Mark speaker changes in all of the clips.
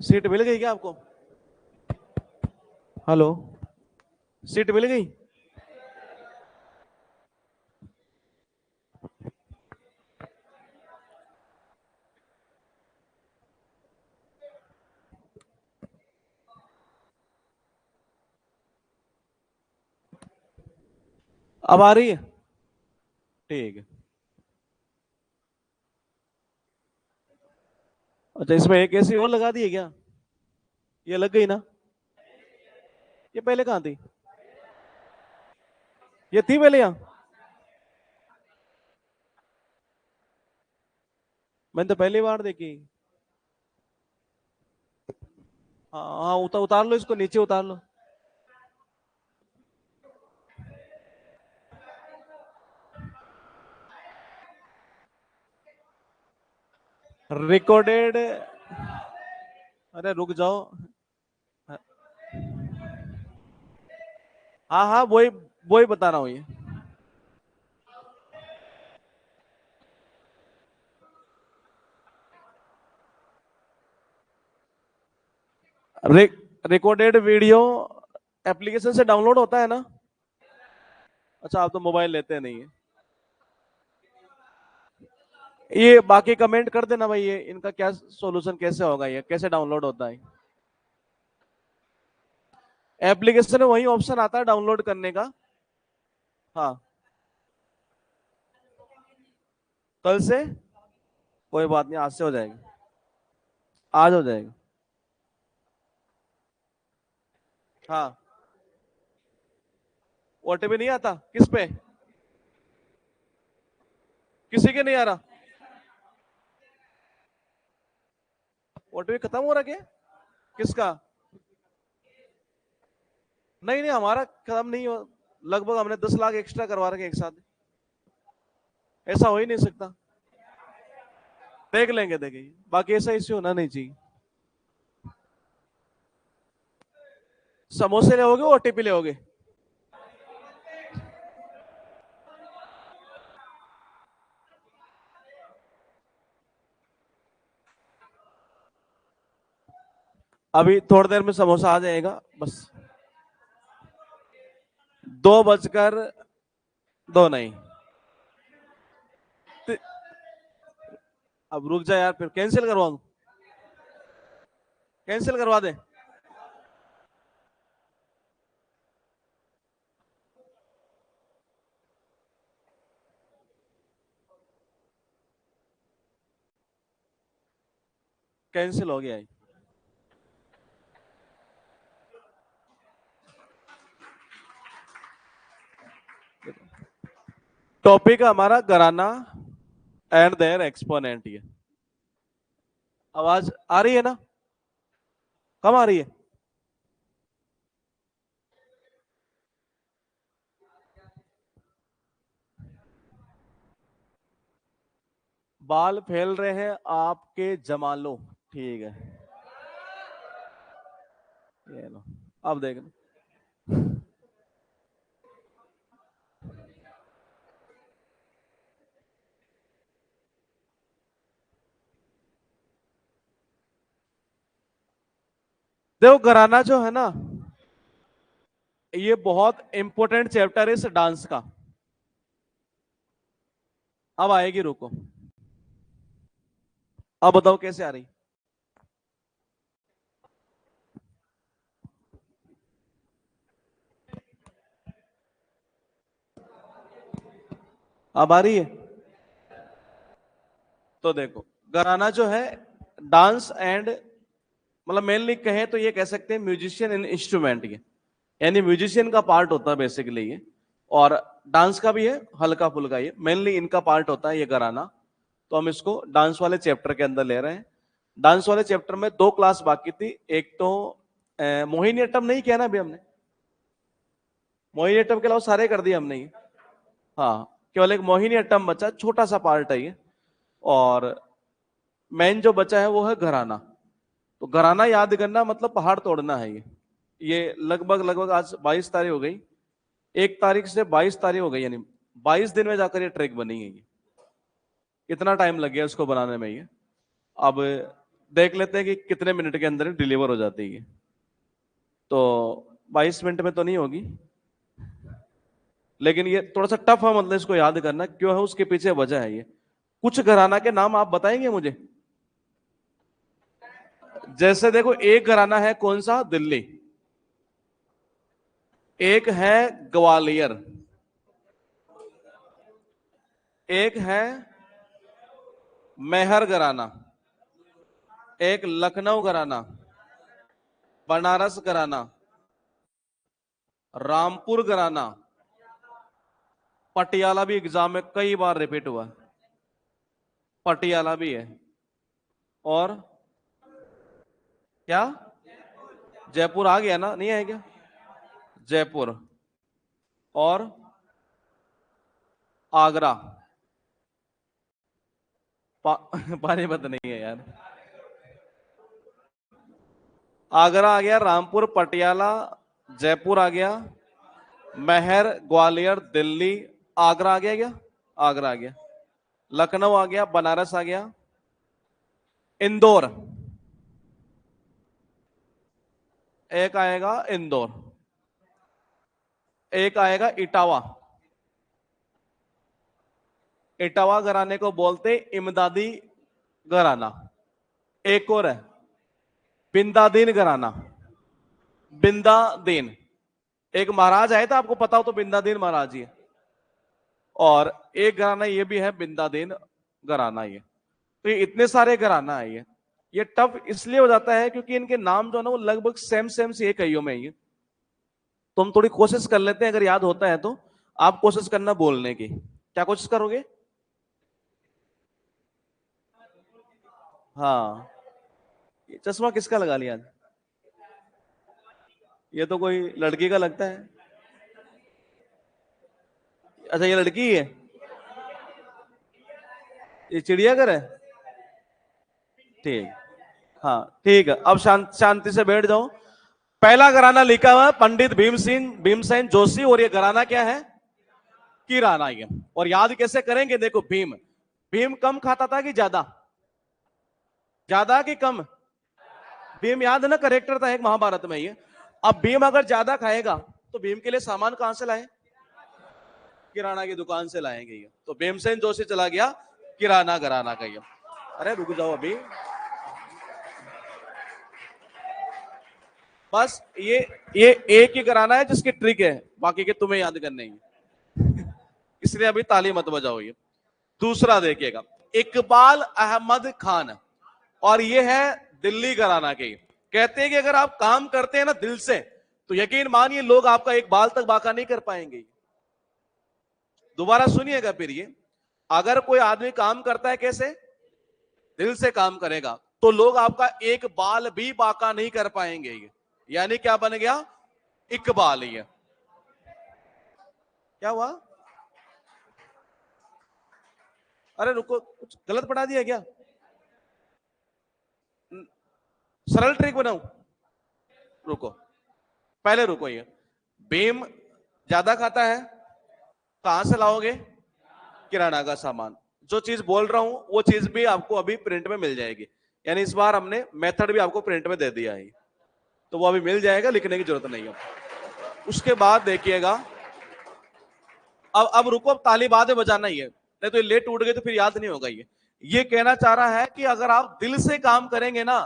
Speaker 1: Seat मिल गई क्या आपको? हेलो, सीट मिल गई? अब आ रही है? ठीक है। अच्छा, इसमें एक एसी और लगा दी है क्या? ये लग गई ना? ये पहले कहाँ थी? ये थी पहले यहाँ? मैंने तो पहली बार देखी। हाँ हाँ, उतार लो इसको, नीचे उतार लो। रिकॉर्डेड। अरे रुक जाओ। हाँ हाँ, वही वही बता रहा हूँ ये। रिकॉर्डेड वीडियो एप्लीकेशन से डाउनलोड होता है ना? अच्छा, आप तो मोबाइल लेते नहीं है। ये बाकी कमेंट कर देना भाई, ये इनका क्या सॉल्यूशन, कैसे होगा, ये कैसे डाउनलोड होता है? एप्लीकेशन में वही ऑप्शन आता है डाउनलोड करने का। हाँ, कल से? कोई बात नहीं, आज से हो जाएगा। आज हो जाएगा। हाँ। ओटीपी नहीं आता किस पे? किसी के नहीं आ रहा? ओटीपी खत्म हो रहा क्या? किसका? नहीं नहीं, हमारा खत्म नहीं हो। लगभग हमने 10 लाख एक्स्ट्रा करवा रखे एक साथ। ऐसा हो ही नहीं सकता। देख लेंगे, देखेंगे, बाकी ऐसा इश्यू होना नहीं चाहिए। समोसे ले ओटीपी ले? अभी थोड़ी देर में समोसा आ जाएगा बस। 2 बजकर 2 नहीं। अब रुक जा यार, फिर कैंसिल करवा दूं? कैंसिल करवा दे? कैंसिल हो गया है। टॉपिक हमारा घराना एंड देयर एक्सपोनेंट। ये आवाज आ रही है ना? कम आ रही है? बाल फैल रहे हैं आपके, जमा लो। ठीक है, ये लो। अब देख लो। देखो, घराना जो है ना, ये बहुत इंपॉर्टेंट चैप्टर है इस डांस का। अब आएगी, रुको। अब बताओ कैसे आ रही? अब आ रही है? तो देखो, घराना जो है डांस एंड, मतलब मेनली कहे तो ये कह सकते हैं म्यूजिशियन एंड इंस्ट्रूमेंट, ये यानी म्यूजिशियन का पार्ट होता है बेसिकली ये। और डांस का भी है हल्का फुल्का, ये मेनली इनका पार्ट होता है ये घराना। तो हम इसको डांस वाले चैप्टर के अंदर ले रहे हैं। डांस वाले चैप्टर में 2 क्लास बाकी थी। एक तो मोहिनीअट्टम नहीं किया ना अभी हमने? मोहिनीअट्टम के अलावा सारे कर दिए हमने ये। हाँ, केवल एक मोहिनीअट्टम बचा, छोटा सा पार्ट है ये। और मेन जो बचा है वो है घराना। तो घराना याद करना मतलब पहाड़ तोड़ना है ये लगभग लगभग आज 22 तारीख हो गई। 1 तारीख से 22 तारीख हो गई, यानी 22 दिन में जाकर ये ट्रैक बनी है ये। कितना टाइम लग गया इसको बनाने में ये। अब देख लेते हैं कि कितने मिनट के अंदर डिलीवर हो जाती है। तो 22 मिनट में तो नहीं होगी, लेकिन ये थोड़ा सा टफ है, मतलब इसको याद करना क्यों है, उसके पीछे वजह है ये। कुछ घराना के नाम आप बताएंगे मुझे? जैसे देखो, एक घराना है कौन सा? दिल्ली। एक है ग्वालियर। एक है मेहर घराना। एक लखनऊ घराना, बनारस घराना, रामपुर घराना, पटियाला भी एग्जाम में कई बार रिपीट हुआ, पटियाला भी है। और क्या? जयपुर आ गया ना, नहीं है क्या? जयपुर। और आगरा। पानीपत नहीं है यार। आगरा आ गया, रामपुर, पटियाला, जयपुर आ गया, महर, ग्वालियर, दिल्ली, आगरा आ गया क्या? आगरा आ गया। लखनऊ आ गया, बनारस आ गया, इंदौर। एक आएगा इंदौर। एक आएगा इटावा। इटावा घराने को बोलते इमदादी घराना। एक और है बिंदादीन घराना। बिंदादीन, एक महाराज आए थे, आपको पता हो तो बिंदादीन महाराज ही है। और एक घराना ये भी है बिंदादीन घराना ये। तो ये इतने सारे घराना है ये टफ इसलिए हो जाता है क्योंकि इनके नाम जो है ना वो लगभग सेम सेम से एक कईयों में है ये। तो हम थोड़ी कोशिश कर लेते हैं, अगर याद होता है तो। आप कोशिश करना बोलने की, क्या कोशिश करोगे? हाँ। ये चश्मा किसका लगा लिया? ये तो कोई लड़की का लगता है। अच्छा, ये लड़की है। ये चिड़ियाघर है। ठीक। हाँ ठीक है, अब शांति से बैठ जाओ। पहला घराना लिखा हुआ है पंडित भीमसेन जोशी, और ये घराना क्या है? किराना। ये और याद कैसे करेंगे? देखो, भीम भीम कम खाता था कि ज्यादा? ज्यादा कि कम? भीम याद है ना, करेक्टर था एक महाभारत में ये। अब भीम अगर ज्यादा खाएगा तो भीम के लिए सामान कहां से लाए? किराना की दुकान से लाएंगे ये। तो भीमसेन जोशी चला गया किराना घराना का ये। अरे रुक जाओ अभी, बस ये एक ही घराना है जिसकी ट्रिक है, बाकी के तुम्हें याद करने ही। इसलिए अभी ताली मत बजाओ ये। दूसरा देखिएगा, इकबाल अहमद खान, और ये है दिल्ली घराना के। कहते हैं कि अगर आप काम करते हैं ना दिल से, तो यकीन मानिए लोग आपका एक बाल तक बाका नहीं कर पाएंगे। दोबारा सुनिएगा फिर ये, अगर कोई आदमी काम करता है कैसे? दिल से काम करेगा, तो लोग आपका एक बाल भी बाका नहीं कर पाएंगे। यानी क्या बन गया? इकबाल। ये क्या हुआ? अरे रुको, कुछ गलत पढ़ा दिया क्या? सरल ट्रिक बनाऊं? रुको, पहले रुको। ये भीम ज्यादा खाता है, कहां से लाओगे? किराना का सामान। जो चीज बोल रहा हूं वो चीज भी आपको अभी प्रिंट में मिल जाएगी। यानी इस बार हमने मेथड भी आपको प्रिंट में दे दिया है, तो वो अभी मिल जाएगा, लिखने की जरूरत नहीं है। उसके बाद देखिएगा, अब रुको, अब ताली बाद में बजाना ही है, नहीं तो ये लेट टूट गए तो फिर याद नहीं होगा ये कहना चाह रहा है कि अगर आप दिल से काम करेंगे ना,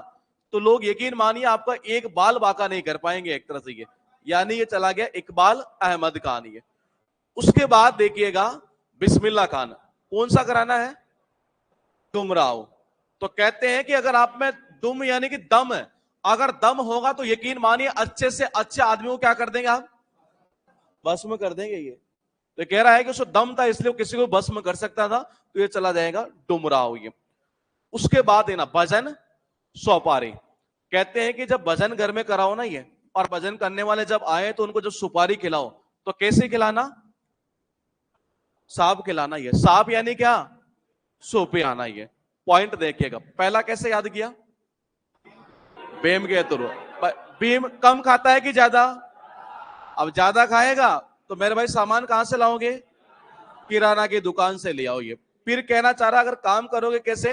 Speaker 1: तो लोग यकीन मानिए आपका एक बाल बाका नहीं कर पाएंगे एक तरह से ये। यानी ये चला गया इकबाल अहमद खान ये। उसके बाद देखिएगा बिस्मिल्लाह खान। कौन सा कराना है? डुमराव। तो कहते हैं कि अगर आप में दुम यानी कि दम है, अगर दम होगा तो यकीन मानिए अच्छे से अच्छे आदमी को क्या कर देंगे आप? भस्म कर देंगे ये। तो कह रहा है कि उसको दम था इसलिए किसी को भस्म कर सकता था, तो ये चला जाएगा डुमराव ये। उसके बाद है ना भजन सौपारी। कहते हैं कि जब भजन घर में कराओ ना ये, और भजन करने वाले जब आए तो उनको जब सुपारी खिलाओ, तो कैसे खिलाना? सांप खिलाना। ये सांप यानी क्या? सोपे आना। ये पॉइंट देखिएगा, पहला कैसे याद किया? भीम के थ्रू। भीम कम खाता है कि ज्यादा? अब ज्यादा खाएगा तो मेरे भाई सामान कहां से लाओगे? किराना की दुकान से ले आओ ये। फिर कहना चाह रहा अगर काम करोगे कैसे?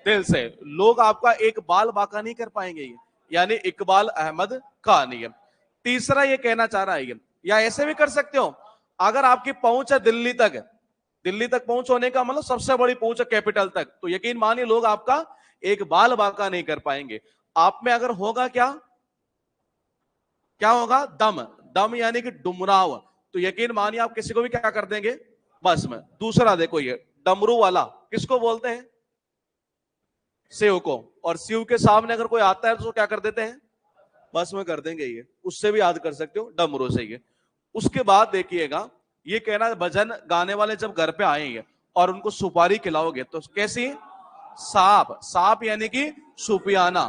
Speaker 1: दिल से। लोग आपका एक बाल बाका नहीं कर पाएंगे ये, यानी इकबाल अहमद खान ये। तीसरा ये कहना चाह रहा है ये, या ऐसे भी कर सकते हो, अगर आपकी पहुंच है दिल्ली तक, दिल्ली तक पहुंच होने का मतलब सबसे बड़ी पहुंच है कैपिटल तक, तो यकीन मानिए लोग आपका एक बाल बाका नहीं कर पाएंगे। आप में अगर होगा क्या, क्या होगा, दम। दम यानी कि डुमराव, तो यकीन मानिए आप किसी को भी क्या कर देंगे, बस में। दूसरा देखो ये डमरू वाला किसको बोलते हैं, शिव को। और शिव के सामने अगर कोई आता है तो क्या कर देते हैं, बस में कर देंगे ये। उससे भी याद कर सकते हो डमरू से ये। उसके बाद देखिएगा ये कहना, भजन गाने वाले जब घर पे आएंगे और उनको सुपारी खिलाओगे तो कैसी, सांप। सांप यानी कि सुपियाना,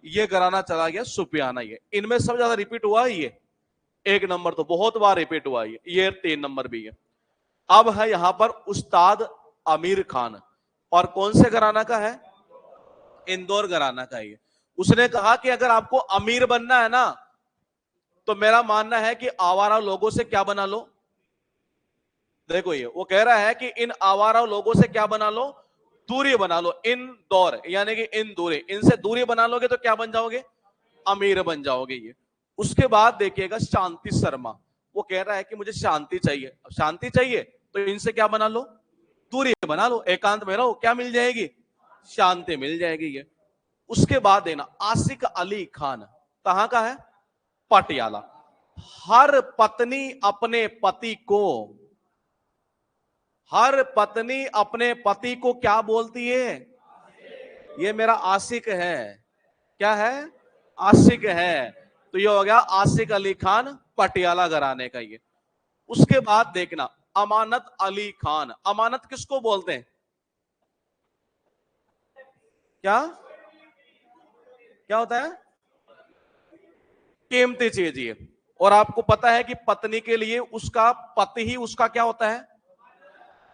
Speaker 1: ये कराना चला गया सुपियाना। ये इनमें सबसे ज्यादा रिपीट हुआ है ये, एक नंबर तो बहुत बार रिपीट हुआ है ये 3 नंबर भी है। अब है यहां पर उस्ताद आमिर खान, और कौन से घराना का है, इंदौर घराना का है। उसने कहा कि अगर आपको अमीर बनना है ना, तो मेरा मानना है कि आवारा लोगों से क्या बना लो। देखो ये वो कह रहा है कि इन आवारा लोगों से क्या बना लो, दूरी बना लो। इन दौर यानी कि इन दूरी, इनसे दूरी बना लोगे तो क्या बन जाओगे, अमीर बन जाओगे ये। उसके बाद देखिएगा शांति शर्मा, वो कह रहा है कि मुझे शांति चाहिए। शांति चाहिए तो इनसे क्या बना लो, दूरी बना लो, एकांत में रहो, क्या मिल जाएगी, शांति मिल जाएगी ये। उसके बाद देना आसिक अली खान, कहां का है, पटियाला। हर पत्नी अपने पति को, हर पत्नी अपने पति को क्या बोलती है, ये मेरा आशिक है। क्या है, आशिक है। तो ये हो गया आसिक अली खान पटियाला घराने का ये। उसके बाद देखना अमानत अली खान। अमानत किसको बोलते हैं, क्या क्या होता है, कीमती चीज ये। और आपको पता है कि पत्नी के लिए उसका पति ही उसका क्या होता है,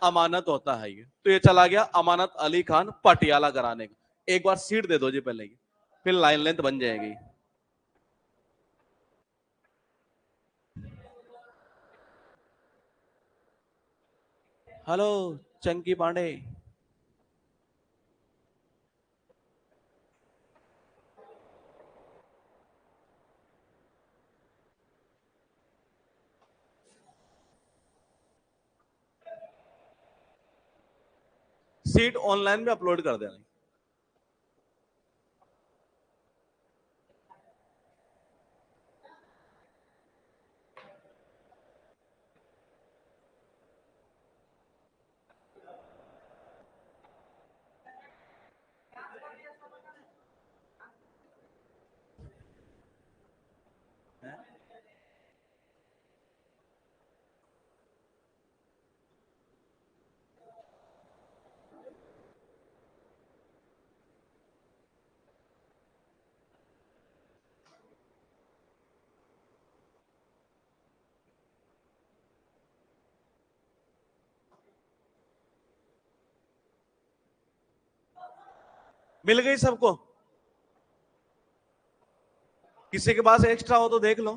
Speaker 1: अमानत होता है ये। तो ये चला गया अमानत अली खान पटियाला घराने का। एक बार सीट दे दो जी पहले ही, फिर लाइन लेंथ बन जाएगी। Hello Chunky Pandey. Sheet online में अपलोड कर देना। मिल गई सबको, किसी के पास एक्स्ट्रा हो तो देख लो।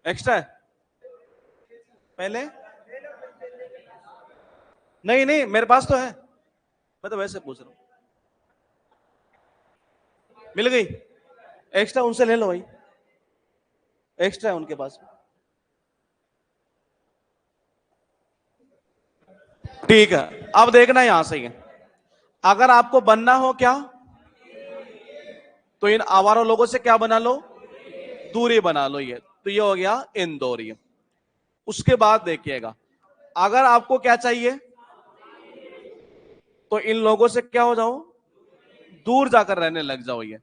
Speaker 1: एक्स्ट्रा है पहले, नहीं नहीं मेरे पास तो है, मैं तो वैसे पूछ रहा हूं। मिल गई, एक्स्ट्रा उनसे ले लो भाई, एक्स्ट्रा है उनके पास। ठीक है, अब देखना यहां से ही, अगर आपको बनना हो क्या, तो इन आवारा लोगों से क्या बना लो, दूरी बना लो ये। तो ये हो गया इंदौरी। उसके बाद देखिएगा अगर आपको क्या चाहिए, तो इन लोगों से क्या हो जाओ, दूर जाकर रहने लग जाओ ये।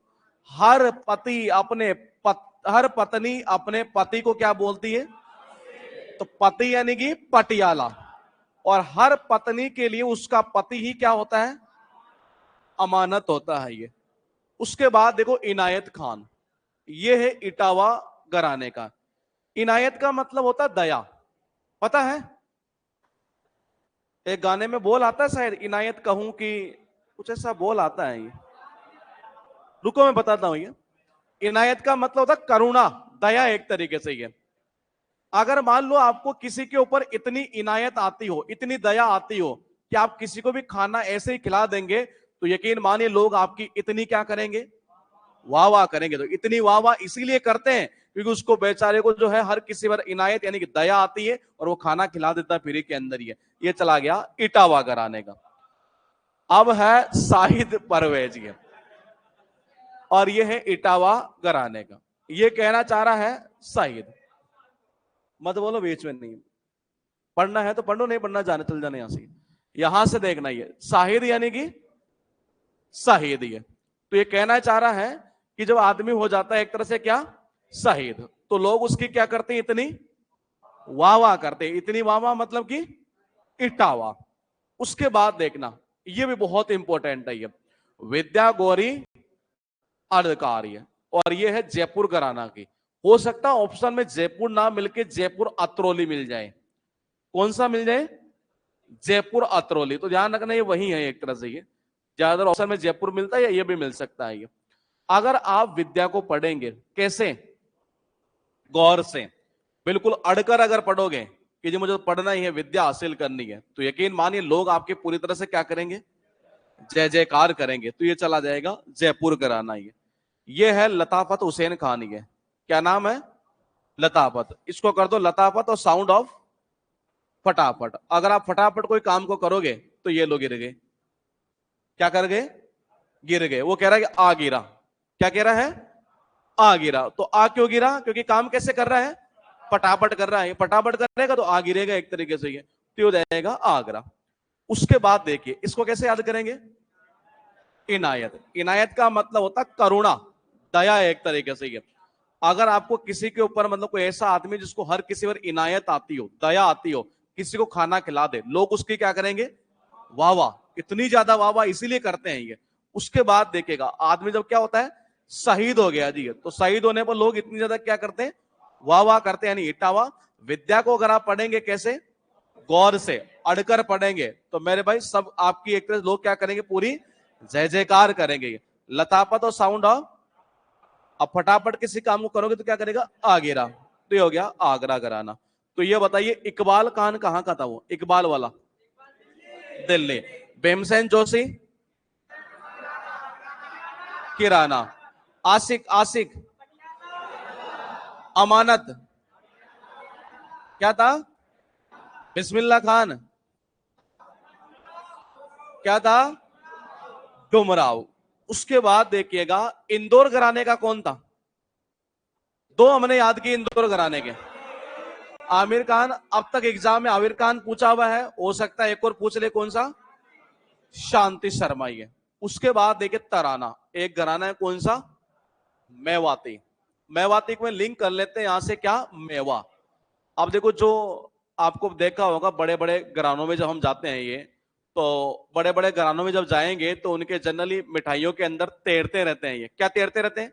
Speaker 1: हर पति अपने हर पत्नी अपने पति को क्या बोलती है, तो पति यानी कि पटियाला। और हर पत्नी के लिए उसका पति ही क्या होता है, अमानत होता है ये। उसके बाद देखो इनायत खान, ये है इटावा घराने का। इनायत का मतलब होता है दया, पता है, एक गाने में बोल आता है शायद, इनायत कहूं कि कुछ ऐसा बोल आता है ये, रुको मैं बताता हूं ये। इनायत का मतलब होता है करुणा, दया एक तरीके से ये। अगर मान लो आपको किसी के ऊपर इतनी इनायत आती हो, इतनी दया आती हो कि आप किसी को भी खाना ऐसे ही खिला देंगे, तो यकीन मानिए लोग आपकी इतनी क्या करेंगे, वाह वाह करेंगे। तो इतनी वाह वाह इसीलिए करते हैं क्योंकि उसको बेचारे को जो है हर किसी पर इनायत यानी कि दया आती है और वो खाना खिला देता है फ्री के अंदर ही है। ये चला गया इटावा कराने का। अब है शाहिद परवेज ये, और ये है इटावा कराने का। ये कहना चाह रहा है शाहिद, मत बोलो बीच में नहीं, पढ़ना है तो पढ़ो, नहीं पढ़ना जाने चल जाने यहां से। यहां से देखना, ये शाहिद यानी कि शहीद। ये तो ये कहना चाह रहा है कि जब आदमी हो जाता है एक तरह से क्या, शहीद, तो लोग उसकी क्या करते हैं, इतनी वाह वाह करते हैं। इतनी वाह वाह मतलब कि इटावा। उसके बाद देखना, ये भी बहुत इंपॉर्टेंट है, ये विद्या गौरी अर्धकार्य, और ये है जयपुर घराना की। हो सकता है ऑप्शन में जयपुर ना मिलके जयपुर अतरौली मिल जाए। कौन सा मिल जाए, जयपुर अतरौली। तो ध्यान रखना ये वही है एक तरह से। ये ज्यादातर ऑप्शन में जयपुर मिलता है या ये भी मिल सकता है। ये अगर आप विद्या को पढ़ेंगे कैसे, गौर से, बिल्कुल अड़कर अगर पढ़ोगे कि जी मुझे तो पढ़ना ही है, विद्या हासिल करनी है, तो यकीन मानिए लोग आपके पूरी तरह से क्या करेंगे, जय जयकार करेंगे। तो ये चला जाएगा जयपुर कराना। ये है लताफत हुसैन खान। ये क्या नाम है, लताफत। इसको कर दो लताफत और साउंड ऑफ फटाफट। अगर आप फटाफट कोई काम को करोगे तो ये लोग गिर गए। क्या कर गए, गिर गए। वो कह रहा है कि आ गिरा। क्या कह रहा है, आ गिरा। तो आ क्यों गिरा, क्योंकि काम कैसे कर रहा है, फटाफट कर रहा है। फटाफट करेगा तो आ गिरेगा एक तरीके से। ये तो हो जाएगा आगरा। उसके बाद देखिए इसको कैसे याद करेंगे, इनायत। इनायत का मतलब होता करुणा, दया एक तरीके से। ये अगर आपको किसी के ऊपर मतलब कोई ऐसा आदमी जिसको हर किसी पर इनायत आती हो, दया आती हो, किसी को खाना खिला दे, लोग उसकी क्या करेंगे, वाह वाह, इतनी ज्यादा वाह वाह इसीलिए करते हैं ये। उसके बाद देखेगा आदमी जब क्या होता है, शहीद हो गया जी, तो शहीद होने पर लोग इतनी ज्यादा क्या करते हैं, वाह वाह करते हैं, यानी इटावा। विद्या को अगर आप पढ़ेंगे कैसे, गौर से अड़कर पढ़ेंगे, तो मेरे भाई सब आपकी एक तरह लोग क्या करेंगे, पूरी जय जयकार करेंगे। लतापत और साउंड ऑफ, अब फटाफट किसी काम को करोगे तो क्या करेगा, आगेरा। तो ये हो गया आगरा कराना। तो ये बताइए इकबाल खान कहां का था, वो इकबाल वाला दिल्ली। भीमसेन जोशी किराना। आशिक आशिक अमानत क्या था, बिस्मिल्लाह खान क्या था, डुमराव। उसके बाद देखिएगा इंदौर घराने का कौन था, दो हमने याद किए इंदौर घराने के। आमिर खान, अब तक एग्जाम में आमिर खान पूछा हुआ है, हो सकता है एक और पूछ ले, कौन सा, शांति शर्मा। ये उसके बाद देखिए तराना, एक घराना है कौन सा, मेवाती। मेवाती को लिंक कर लेते हैं यहां से, क्या, मेवा। अब देखो जो आपको देखा होगा बड़े बड़े घरानों में जब हम जाते हैं, ये तो बड़े बड़े घरानों में जब जाएंगे तो उनके जनरली मिठाइयों के अंदर तैरते रहते हैं। ये क्या तैरते रहते हैं,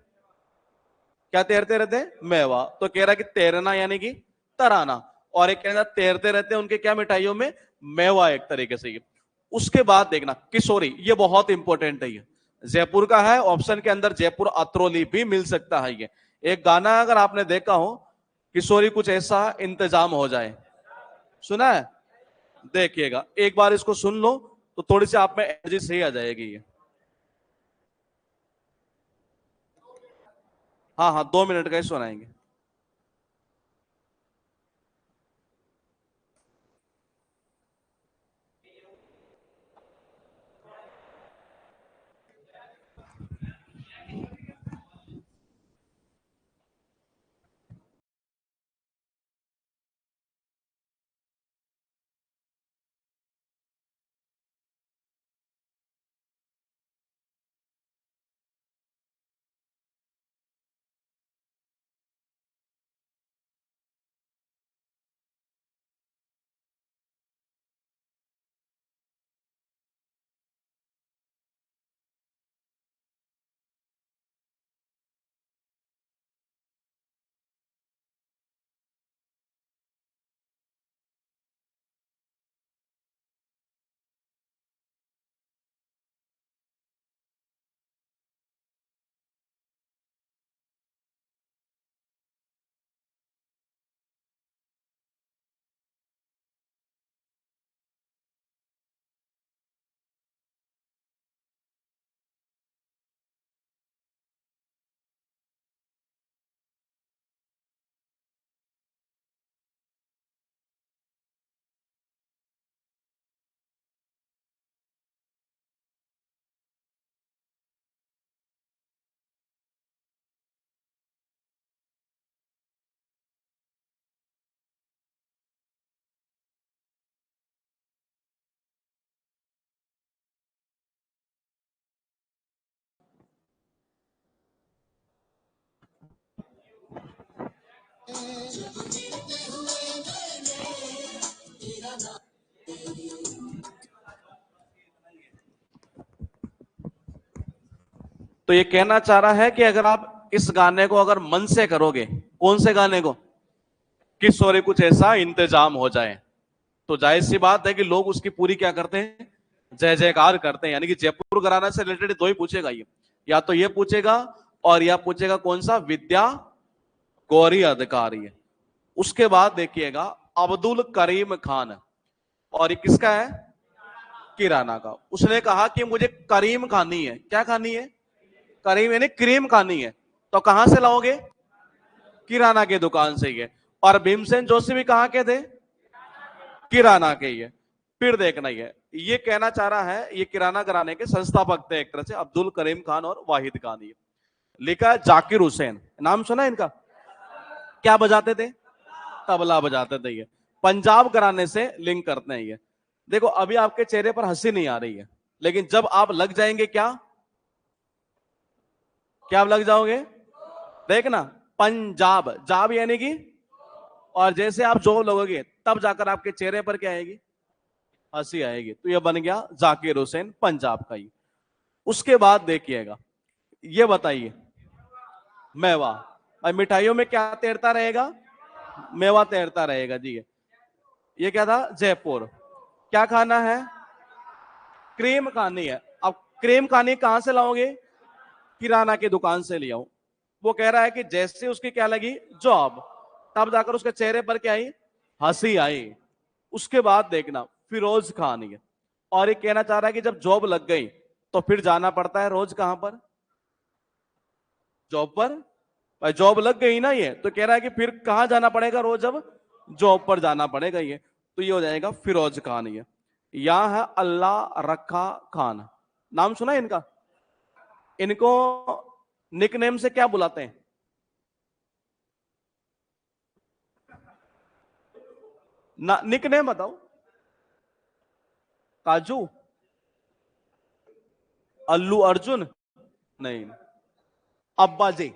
Speaker 1: क्या तैरते रहते हैं, मेवा। तो कह रहा कि तैरना यानी कि तराना, और एक कहना तैरते रहते हैं उनके क्या, मिठाइयों में मेवा एक तरीके से। ये उसके बाद देखना किशोरी, ये बहुत इंपॉर्टेंट है। ये जयपुर का है, ऑप्शन के अंदर जयपुर अतरौली भी मिल सकता है। ये एक गाना अगर आपने देखा हो, किशोरी कुछ ऐसा इंतजाम हो जाए, सुना है, देखिएगा एक बार इसको सुन लो तो थोड़ी सी आप में एनर्जी सही आ जाएगी। ये हाँ हाँ 2 मिनट का ही सुनाएंगे। तो ये कहना चाह रहा है कि अगर आप इस गाने को अगर मन से करोगे, कौन से गाने को, कि सॉरी कुछ ऐसा इंतजाम हो जाए, तो जाहिर सी बात है कि लोग उसकी पूरी क्या करते हैं, जय जयकार करते हैं। यानी कि जयपुर घराना से रिलेटेड दो ही पूछेगा ये, या तो ये पूछेगा और या पूछेगा कौन सा, विद्या गौरी अधिकारी है। उसके बाद देखिएगा अब्दुल करीम खान, और ये किसका है, किराना का। उसने कहा कि मुझे करीम खानी है। क्या खानी है, करीम यानी क्रीम खानी है। तो कहां से लाओगे, किराना की दुकान से ही है। और भीमसेन जोशी भी कहां के थे, किराना के ही है। फिर देखना ही है, ये कहना चाह रहा है, ये किराना घराने के संस्थापक थे एक तरह से, अब्दुल करीम खान और वाहिद खान। ये लिखा है जाकिर हुसैन, नाम सुना इनका। क्या बजाते थे, तबला बजाते थे ये। पंजाब घराने से लिंक करते हैं ये। देखो अभी आपके चेहरे पर हंसी नहीं आ रही है, लेकिन जब आप लग जाएंगे, क्या क्या आप लग जाओगे, देखना, पंजाब, जाब यानी कि, और जैसे आप जो लगोगे तब जाकर आपके चेहरे पर क्या आएगी, हंसी आएगी। तो ये बन गया जाकिर हुसैन पंजाब का ही। उसके बाद देखिएगा, ये बताइए, मेवा, और मिठाइयों में क्या तैरता रहेगा, मेवा तैरता रहेगा जी। ये क्या था, जयपुर। क्या खाना है, क्रीम खानी है। अब क्रीम खानी कहां से लाओगे, किराना की दुकान से ले आओ। वो कह रहा है कि जैसे उसकी क्या लगी, जॉब, तब जाकर उसके चेहरे पर क्या आई, हंसी आई। उसके बाद देखना फिरोज खान है, और ये कहना चाह रहा है कि जब जॉब लग गई तो फिर जाना पड़ता है रोज कहां पर, जॉब पर। भाई जॉब लग गई ना ये, तो कह रहा है कि फिर कहां जाना पड़ेगा रोज, अब जॉब पर जाना पड़ेगा ये। तो ये हो जाएगा फिरोज खान। ये यहां है अल्लाह रखा खान, नाम सुना इनका। इनको निकनेम से क्या बुलाते हैं, ना निकनेम बताओ। काजू, अल्लू अर्जुन, नहीं, अब्बा जी,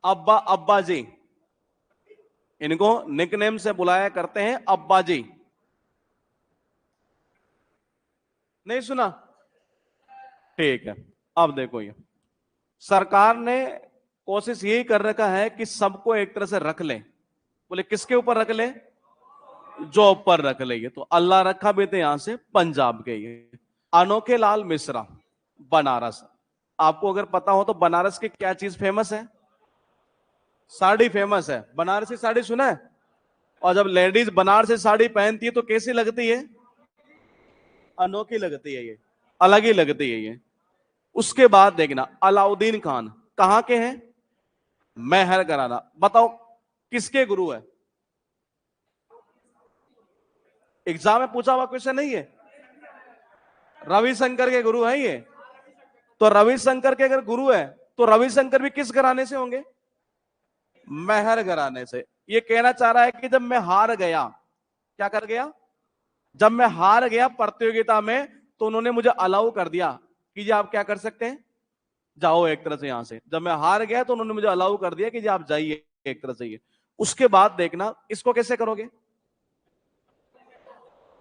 Speaker 1: अब्बा, अब्बा जी, इनको निकनेम से बुलाया करते हैं अब्बा जी। नहीं सुना, ठीक है। अब देखो ये सरकार ने कोशिश यही कर रखा है कि सबको एक तरह से रख ले। बोले किसके ऊपर रख ले, जॉब पर रख लेंगे। तो अल्लाह रखा भी थे यहां से पंजाब के ये। अनोखे लाल मिश्रा, बनारस। आपको अगर पता हो तो बनारस की क्या चीज फेमस है, साड़ी फेमस है। बनारसी साड़ी सुना है, और जब लेडीज बनारसी साड़ी पहनती है तो कैसी लगती है, अनोखी लगती है ये, अलग ही लगती है ये। उसके बाद देखना अलाउद्दीन खान, कहां के हैं, मेहर कराना। बताओ किसके गुरु है, एग्जाम में पूछा हुआ क्वेश्चन नहीं है, रविशंकर के गुरु है ये। तो रविशंकर के अगर गुरु है तो रविशंकर भी किस घराने से होंगे, मेहर घराने से। ये कहना चाह रहा है कि जब मैं हार गया, क्या कर गया, जब मैं हार गया प्रतियोगिता में, तो उन्होंने मुझे अलाउ कर दिया कि जी आप क्या कर सकते हैं, जाओ एक तरह से यहां से। जब मैं हार गया तो उन्होंने मुझे अलाउ कर दिया कि जी आप जाइए एक तरह से ये। उसके बाद देखना इसको कैसे करोगे,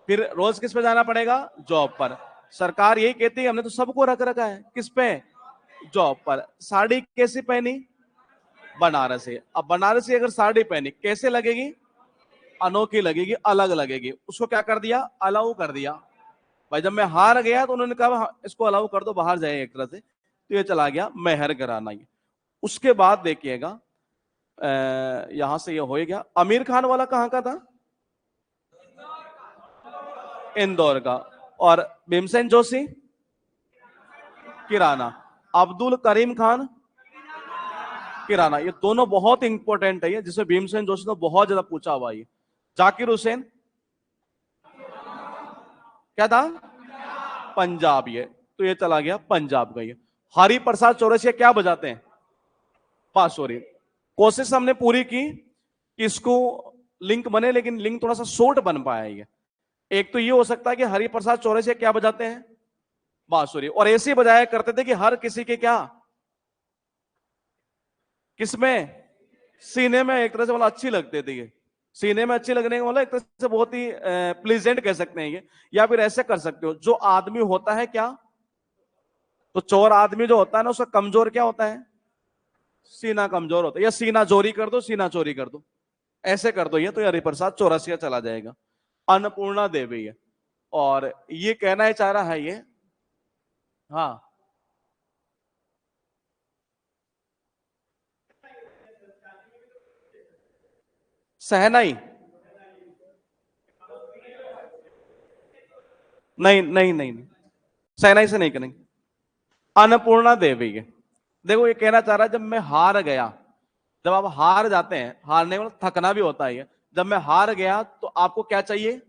Speaker 1: फिर रोज किस पे जाना पड़ेगा, जॉब पर। सरकार यही कहती है हमने तो सबको रख रखा है किस पे, जॉब पर। साड़ी कैसी पहनी, बनारसी। अब बनारसी अगर साड़ी पहनी कैसे लगेगी, अनोखी लगेगी, अलग लगेगी। उसको क्या कर दिया, अलाउ कर दिया। भाई जब मैं हार गया तो उन्होंने कहा "हाँ, इसको अलाउ कर दो, बाहर जाए एक तरह से"। तो ये चला गया मेहर कराना ये। उसके बाद देखिएगा यहां से ये हो गया। आमिर खान वाला कहां का था, इंदौर का। और भीमसेन जोशी, किराना। अब्दुल करीम खान, किराना। ये दोनों बहुत इंपॉर्टेंट है ये, जिसे भीमसेन जोशी ने बहुत ज्यादा पूछा हुआ है। जाकिर हुसैन क्या था, पंजाब। ये तो ये चला गया पंजाब का ये। हरि प्रसाद चौरसिया क्या बजाते हैं, बांसुरी। कोशिश हमने पूरी की कि इसको लिंक बने, लेकिन लिंक थोड़ा सा शॉर्ट बन पाया ये। एक तो ये हो सकता है कि हरि प्रसाद चौरसिया क्या बजाते हैं, बांसुरी। और ऐसे बजाया करते थे कि हर किसी के क्या, किसमें, सीने में एक तरह से मतलब अच्छी लगती थी ये, सीने में अच्छी लगने का मतलब एक तरह से बहुत ही प्लीजेंट कह सकते हैं ये। या फिर ऐसे कर सकते हो, जो आदमी होता है क्या, तो चोर आदमी जो होता है ना, उसका कमजोर क्या होता है, सीना कमजोर होता है। या सीना चोरी कर दो, सीना चोरी कर दो, ऐसे कर दो ये, तो ये हरिप्रसाद चौरसिया चला जाएगा। अन्नपूर्णा देवी है, और ये कहना ही चाह रहा है ये। हाँ, सहनाई, नहीं नहीं नहीं नहीं, सहनाई से नहीं करेंगे। अन्नपूर्णा देवी है। देखो ये कहना चाह रहा है, जब मैं हार गया, जब आप हार जाते हैं, हारने में थकना भी होता है, जब मैं हार गया तो आपको क्या चाहिए,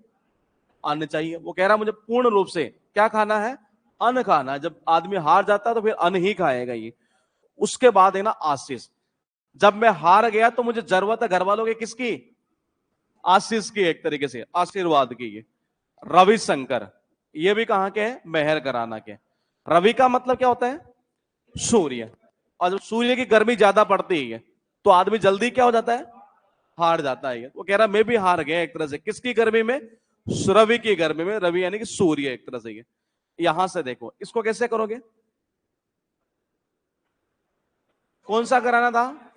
Speaker 1: अन्न चाहिए। वो कह रहा है मुझे पूर्ण रूप से क्या खाना है, अन्न खाना है। जब आदमी हार जाता है तो फिर अन्न ही खाएगा ये। उसके बाद है ना आशीष, जब मैं हार गया तो मुझे जरूरत है घर वालों की किसकी, आशीष की, एक तरीके से आशीर्वाद की। ये रविशंकर, ये भी कहां के हैं, मेहर कराना के। रवि का मतलब क्या होता है, सूर्य। और जब सूर्य की गर्मी ज्यादा पड़ती है तो आदमी जल्दी क्या हो जाता है, हार जाता है। वो कह रहा मैं भी हार गया एक तरह से, किसकी गर्मी में, रवि की गर्मी में। रवि यानी कि सूर्य एक तरह से। ये यहां से देखो इसको कैसे करोगे, कौन सा कराना था,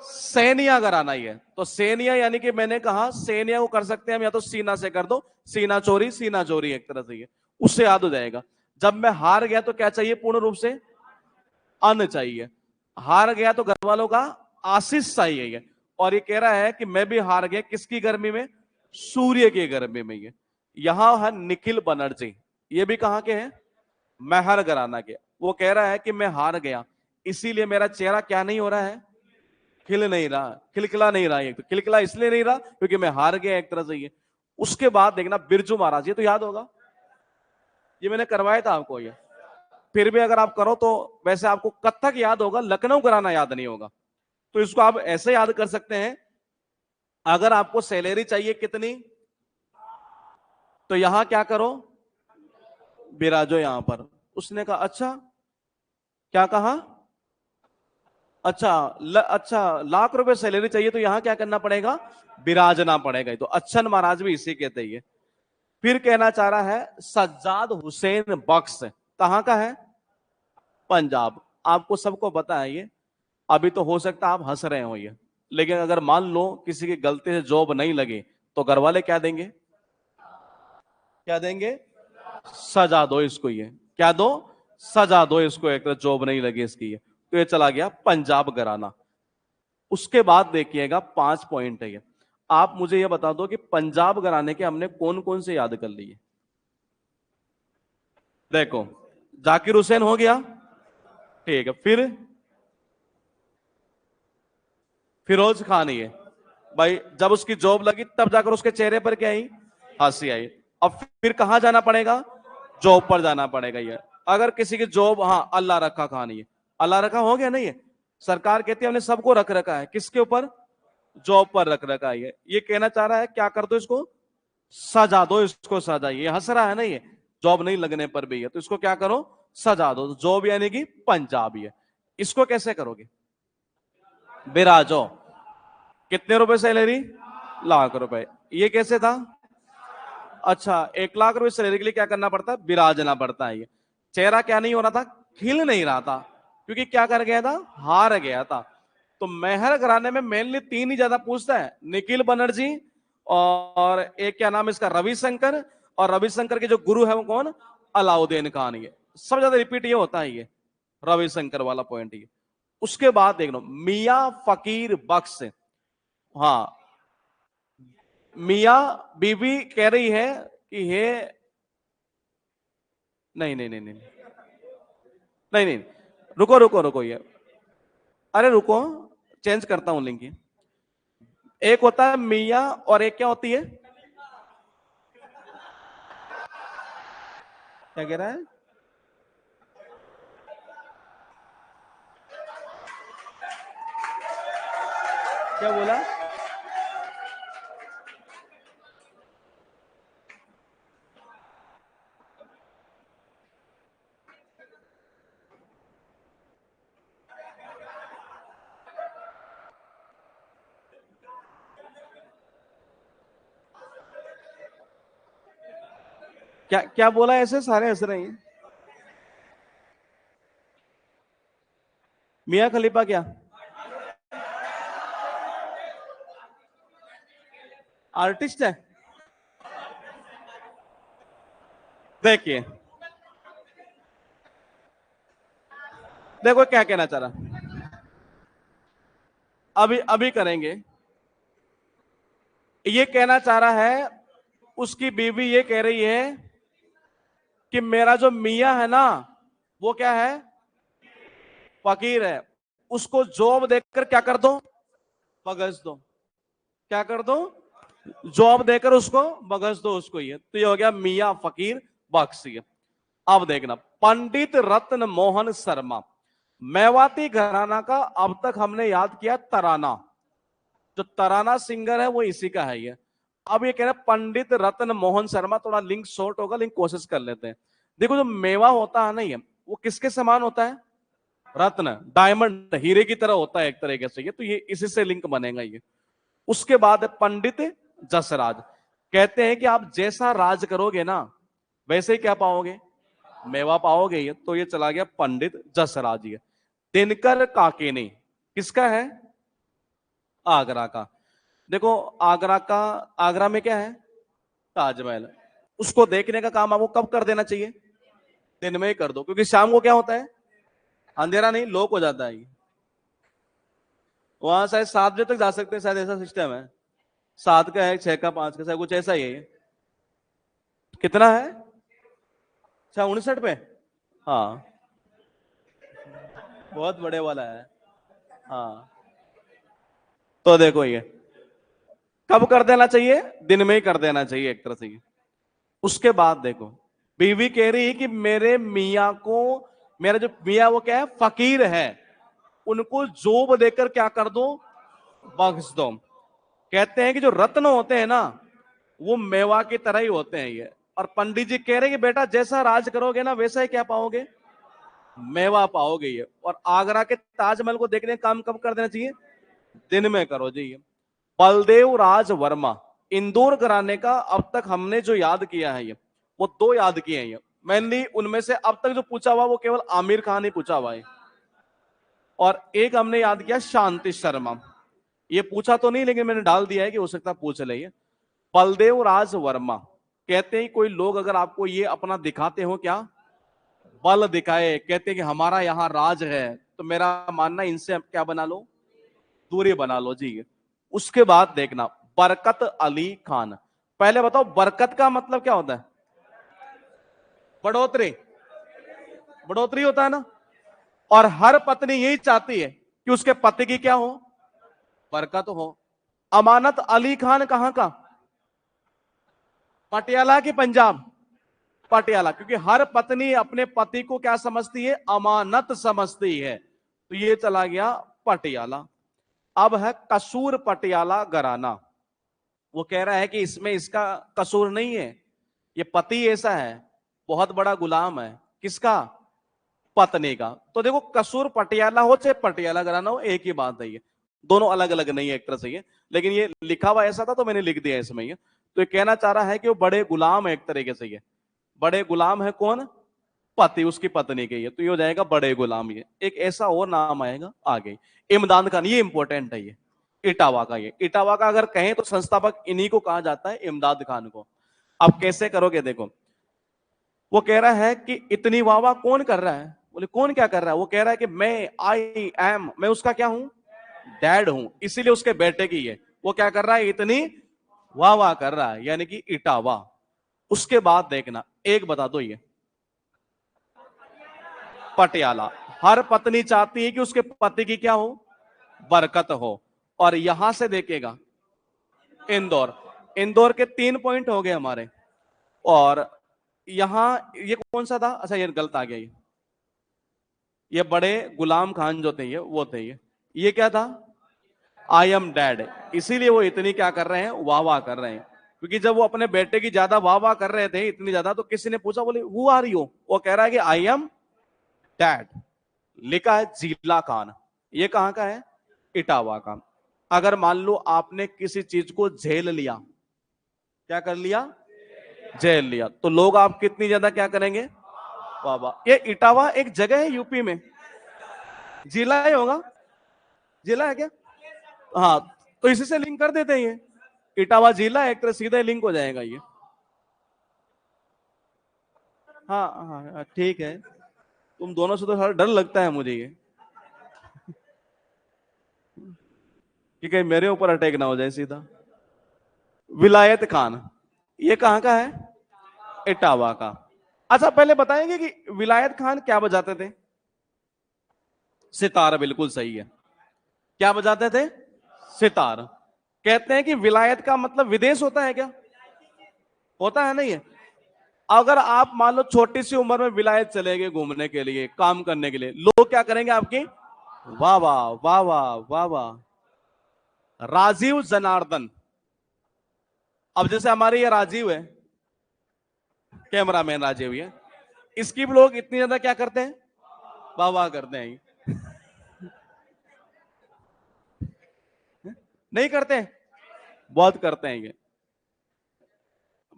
Speaker 1: सेनिया कराना ही है। तो सेनिया यानी कि मैंने कहा सेनिया को कर सकते हैं हम, या तो सीना से कर दो, सीना चोरी, सीना चोरी एक तरह से। ये उससे याद हो जाएगा। जब मैं हार गया तो क्या चाहिए, पूर्ण रूप से अन्न चाहिए। हार गया तो घर वालों का आशीष चाहिए ये। और ये कह रहा है कि मैं भी हार गया किसकी गर्मी में, सूर्य की गर्मी में। ये यहां है निखिल बनर्जी, ये भी कहां के हैं, मेहर घराना के। वो कह रहा है कि मैं हार गया, इसीलिए मेरा चेहरा क्या नहीं हो रहा है, खिल नहीं रहा, खिलखिला नहीं रहा। ये तो खिलखिला इसलिए नहीं रहा क्योंकि मैं हार गया एक तरह से। ये उसके बाद देखना बिरजू महाराज, ये तो याद होगा, ये मैंने करवाया था आपको ये। फिर भी अगर आप करो तो वैसे आपको कथक याद होगा, लखनऊ कराना याद नहीं होगा। तो इसको आप ऐसे याद कर सकते हैं, अगर आपको सैलरी चाहिए कितनी, तो यहां क्या करो, बिराजो यहां पर। उसने कहा अच्छा, क्या कहा, अच्छा अच्छा, लाख रुपए सैलरी चाहिए तो यहां क्या करना पड़ेगा, बिराजना पड़ेगा। तो अच्छन महाराज भी इसी कहते हैं। फिर कहना चाह रहा है सज्जाद हुसैन बख्श, कहां का है, पंजाब। आपको सबको पता है ये। अभी तो हो सकता है आप हंस रहे हो ये, लेकिन अगर मान लो किसी की गलती से जॉब नहीं लगी, तो घर वाले क्या देंगे, क्या देंगे, सजा दो इसको। ये क्या दो, सजा दो इसको, एक तो जॉब नहीं लगी इसकी। ये तो ये चला गया पंजाब घराना। उसके बाद देखिएगा 5 पॉइंट है ये। आप मुझे ये बता दो कि पंजाब घराने के हमने कौन कौन से याद कर लिए। देखो, जाकिर हुसैन हो गया, ठीक है। फिर फिरोज खान, ये भाई जब उसकी जॉब लगी तब जाकर उसके चेहरे पर क्या आई, हंसी आई। अब फिर कहां जाना पड़ेगा, जॉब पर जाना पड़ेगा। ये अगर किसी की जॉब, हाँ अल्लाह रखा खान, ये अल्लाह रखा हो गया नहीं है, सरकार कहती है हमने सबको रख रखा है, किसके ऊपर, जॉब पर रख रखा है। ये कहना चाह रहा है क्या कर दो इसको, सजा दो इसको, सजा। ये हंस रहा है ना ये, जॉब नहीं लगने पर भी है, तो इसको क्या करो, सजा दो। जॉब यानी कि पंजाबी है। इसको कैसे करोगे, बिराजो, कितने रुपए सैलरी, लाख रुपए। ये कैसे था, अच्छा 1 लाख रुपए सैलरी के लिए क्या करना पड़ता है, बिराजना पड़ता है। ये चेहरा क्या नहीं हो रहा था, खिल नहीं रहा था, क्योंकि क्या कर गया था, हार गया था। तो मेहर घराने में मेनली 3 ही ज्यादा पूछता है, निखिल बनर्जी, और एक क्या नाम है इसका, रविशंकर। और रविशंकर के जो गुरु है वो कौन, अलाउद्दीन खान। ये सब ज्यादा रिपीट ये होता है, ये रविशंकर वाला पॉइंट। ये उसके बाद देख लो मियां फकीर बख्श। हाँ, मियां बीबी कह रही है कि हे, नहीं नहीं नहीं नहीं नहीं नहीं, रुको रुको रुको ये, अरे रुको, चेंज करता हूं लिंक। एक होता है मियां और एक क्या होती है, क्या कह रहा है, क्या बोला, क्या क्या बोला? ऐसे सारे हंस रहे हैं। मियां खलीफा क्या आर्टिस्ट है? देखिए, देखो क्या कहना चाह रहा, अभी अभी करेंगे। ये कहना चाह रहा है, उसकी बीवी ये कह रही है कि मेरा जो मियां है ना, वो क्या है? फकीर है। उसको जॉब देकर क्या कर दो? बगस दो। क्या कर दो? जॉब देकर उसको बगस दो उसको। ये तो ये हो गया मियां फकीर बख्शी। अब देखना, पंडित रत्न मोहन शर्मा, मेवाती घराना का। अब तक हमने याद किया तराना, जो तराना सिंगर है वो इसी का है ये। अब ये कह रहे पंडित रत्न मोहन शर्मा, थोड़ा लिंक शॉर्ट होगा, लिंक कोशिश कर लेते हैं। देखो, जो मेवा होता है ना, ये वो किसके समान होता है? रत्न, डायमंड, हीरे की तरह होता है एक तरीके से ये। तो ये इसी से लिंक बनेगा ये। उसके बाद पंडित जसराज, कहते हैं कि आप जैसा राज करोगे ना, वैसे ही क्या पाओगे? मेवा पाओगे। ये तो ये चला गया पंडित जसराज। ये दिनकर काकेनी किसका है? आगरा का। देखो, आगरा का, आगरा में क्या है? ताजमहल। उसको देखने का काम आपको कब कर देना चाहिए? दिन में ही कर दो, क्योंकि शाम को क्या होता है? अंधेरा नहीं, लोक हो जाता है। वहां शायद 7 बजे तक जा सकते हैं, शायद ऐसा सिस्टम है। 7 का है, 6 का, 5 का, शायद कुछ ऐसा ही है। कितना है? अच्छा, 59 पे। हाँ, बहुत बड़े वाला है। हाँ, तो देखो, ये कब कर देना चाहिए? दिन में ही कर देना चाहिए एक तरह से ये। उसके बाद देखो, बीवी कह रही है कि मेरे मियाँ को, मेरा जो मियाँ वो क्या है? फकीर है, उनको जोब देकर क्या कर दो? बख्श दो। कहते हैं कि जो रत्न होते हैं ना, वो मेवा की तरह ही होते हैं ये। और पंडित जी कह रहे हैं कि बेटा जैसा राज करोगे ना, वैसा ही क्या पाओगे? मेवा पाओगे ये। और आगरा के ताजमहल को देखने का काम कब कर देना चाहिए? दिन में करो जी ये। बलदेव राज वर्मा, इंदौर घराने का। अब तक हमने जो याद किया है ये, वो 2 याद किए हैं ये मेनली। उनमें से अब तक जो पूछा हुआ वो केवल आमिर खान ही पूछा हुआ है। और एक हमने याद किया शांति शर्मा। ये पूछा तो नहीं, लेकिन मैंने डाल दिया है कि हो सकता पूछ ले। बलदेव राज वर्मा, कहते हैं कोई लोग अगर आपको ये अपना दिखाते हो, क्या बल दिखाए, कहते हैं कि हमारा यहां राज है, तो मेरा मानना इनसे क्या बना लो? दूरी बना लो जी। उसके बाद देखना, बरकत अली खान। पहले बताओ, बरकत का मतलब क्या होता है? बढ़ोतरी, बढ़ोतरी होता है ना। और हर पत्नी यही चाहती है कि उसके पति की क्या हो? बरकत हो। अमानत अली खान कहां का? पटियाला की पंजाब? पटियाला, क्योंकि हर पत्नी अपने पति को क्या समझती है? अमानत समझती है। तो ये चला गया पटियाला। अब है कसूर पटियाला घराना। वो कह रहा है कि इसमें इसका कसूर नहीं है, ये पति ऐसा है, बहुत बड़ा गुलाम है। किसका? पत्नी का। तो देखो, कसूर पटियाला हो चाहे पटियाला घराना हो, एक ही बात है ये। दोनों अलग अलग नहीं है एक तरह से ये। लेकिन ये लिखा हुआ ऐसा था तो मैंने लिख दिया इसमें ये। तो ये कहना चाह रहा है कि वो बड़े गुलाम है एक तरीके से ये। बड़े गुलाम है कौन? पति उसकी पत्नी के। ये तो ये हो जाएगा बड़े गुलाम। ये एक ऐसा और नाम आएगा आगे, इमदाद खान। ये इंपॉर्टेंट है ये, इटावा का। ये इटावा का अगर कहें तो संस्थापक इन्हीं को कहा जाता है, इमदाद खान को। अब कैसे करोगे देखो, वो कह रहा है कि इतनी वाह कौन कर रहा है? बोले कौन क्या कर रहा है? वो कह रहा है कि मैं, आई एम, मैं उसका क्या हूं? डैड हूं, इसीलिए उसके बेटे की है। वो क्या कर रहा है? इतनी वाह कर रहा है, यानी कि इटावा। उसके बाद देखना, एक बता दो, ये पटियाला। हर पत्नी चाहती है कि उसके पति की क्या हो? बरकत हो। और यहां से देखेगा इंदौर। इंदौर के 3 पॉइंट हो गए हमारे। और यहां ये कौन सा था? अच्छा, ये गलत आ गया। ये बड़े गुलाम खान जो थे, ये वो थे। ये क्या था? I am dad. इसीलिए वो इतनी क्या कर रहे हैं? वाह वाह कर रहे हैं। क्योंकि जब वो अपने बेटे की ज्यादा वाह वाह कर रहे थे, इतनी ज्यादा, तो किसी ने पूछा, बोले हु आर यू? वो कह रहा है कि आई एम डैड। लिखा है जिला खान। ये कहां का है? इटावा का। अगर मान लो आपने किसी चीज को झेल लिया, क्या कर लिया? जेल लिया, तो लोग आप कितनी ज्यादा क्या करेंगे, वाह वाह। ये इटावा एक जगह है यूपी में, जिला ही होगा, जिला है क्या? हाँ, तो इसी से लिंक कर देते हैं ये, इटावा जिला एक तरह सीधे लिंक हो जाएगा ये। हाँ हाँ हाँ, ठीक है, तुम दोनों से तो थोड़ा डर लगता है मुझे ये, कि कहीं मेरे ऊपर अटैक ना हो जाए सीधा। विलायत खान, ये कहाँ का है? इटावा का। अच्छा पहले बताएंगे कि विलायत खान क्या बजाते थे? सितार, बिल्कुल सही है। क्या बजाते थे? सितार। कहते हैं कि विलायत का मतलब विदेश होता है क्या? होता है नहीं है? अगर आप मान लो छोटी सी उम्र में विलायत चले गए घूमने के लिए, काम करने के लिए, लोग क्या करेंगे आपकी, वाह वाह वाह वाह वाह वाह। राजीव जनार्दन, अब जैसे हमारे ये राजीव है, कैमरामैन राजीव है, इसकी भी लोग इतनी ज्यादा क्या करते हैं, वाह वाह करते हैं, नहीं करते हैं? बहुत करते हैं ये।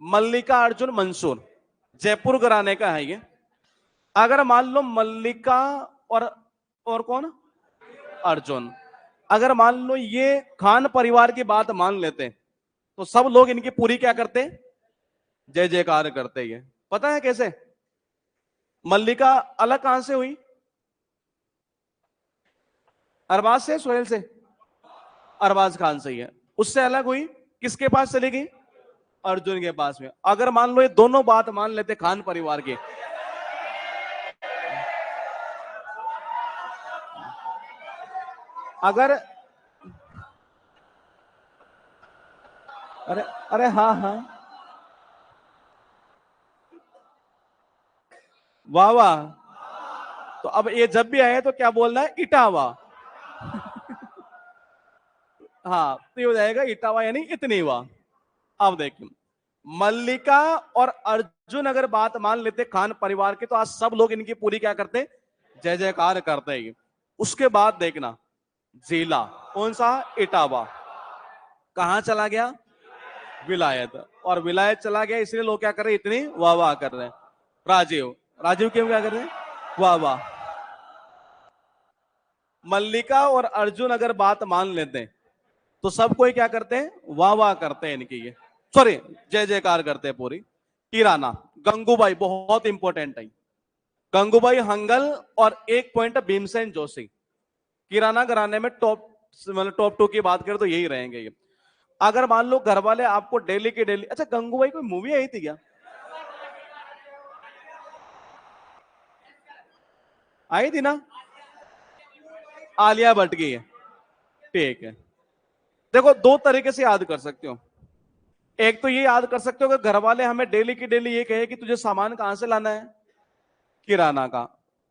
Speaker 1: मल्लिका अर्जुन मंसूर, जयपुर घराने का है ये। अगर मान लो मल्लिका और कौन, अर्जुन, अगर मान लो ये खान परिवार की बात मान लेते तो सब लोग इनकी पूरी क्या करते, जय जयकार करते। ये पता है कैसे? मल्लिका अलग कहां से हुई? अरबाज से, सोहेल से? अरबाज खान से ही है। उससे अलग हुई, किसके पास चली गई? अर्जुन के पास में। अगर मान लो ये दोनों बात मान लेते खान परिवार के, अगर, अरे अरे हाँ हाँ, वाह वाह। तो अब ये जब भी आए तो क्या बोलना है, इटावा। हाँ, तो ये हो जाएगा इटावा यानी इतनी वाह। अब देखिए, मल्लिका और अर्जुन अगर बात मान लेते खान परिवार के, तो आज सब लोग इनकी पूरी क्या करते, जय जयकार करते हैं। उसके बाद देखना, जिला कौन सा, इटावा, कहां चला गया, विलायत, और विलायत चला गया इसलिए लोग क्या कर रहे हैं, इतनी वाह वाह कर रहे हैं। राजीव, राजीव क्यों क्या कर रहे हैं, वाह वाह। मल्लिका और अर्जुन अगर बात मान लेते हैं तो सब कोई क्या करते हैं, वाह वाह करते हैं इनकी, ये सॉरी जय जयकार करते हैं पूरी। किराना, गंगूबाई बहुत इंपॉर्टेंट है, गंगूबाई हंगल, और एक पॉइंट भीमसेन जोशी। किराना घराने में टॉप, मतलब टॉप टू की बात करें तो यही रहेंगे ये। अगर मान लो घर वाले आपको डेली की डेली, अच्छा गंगूबाई कोई मूवी आई थी क्या? आई थी ना, आलिया भट्ट की है, ठीक है। देखो दो तरीके से याद कर सकते हो, एक तो ये याद कर सकते हो कि घर वाले हमें डेली की डेली ये कहे कि तुझे सामान कहां से लाना है, किराना का,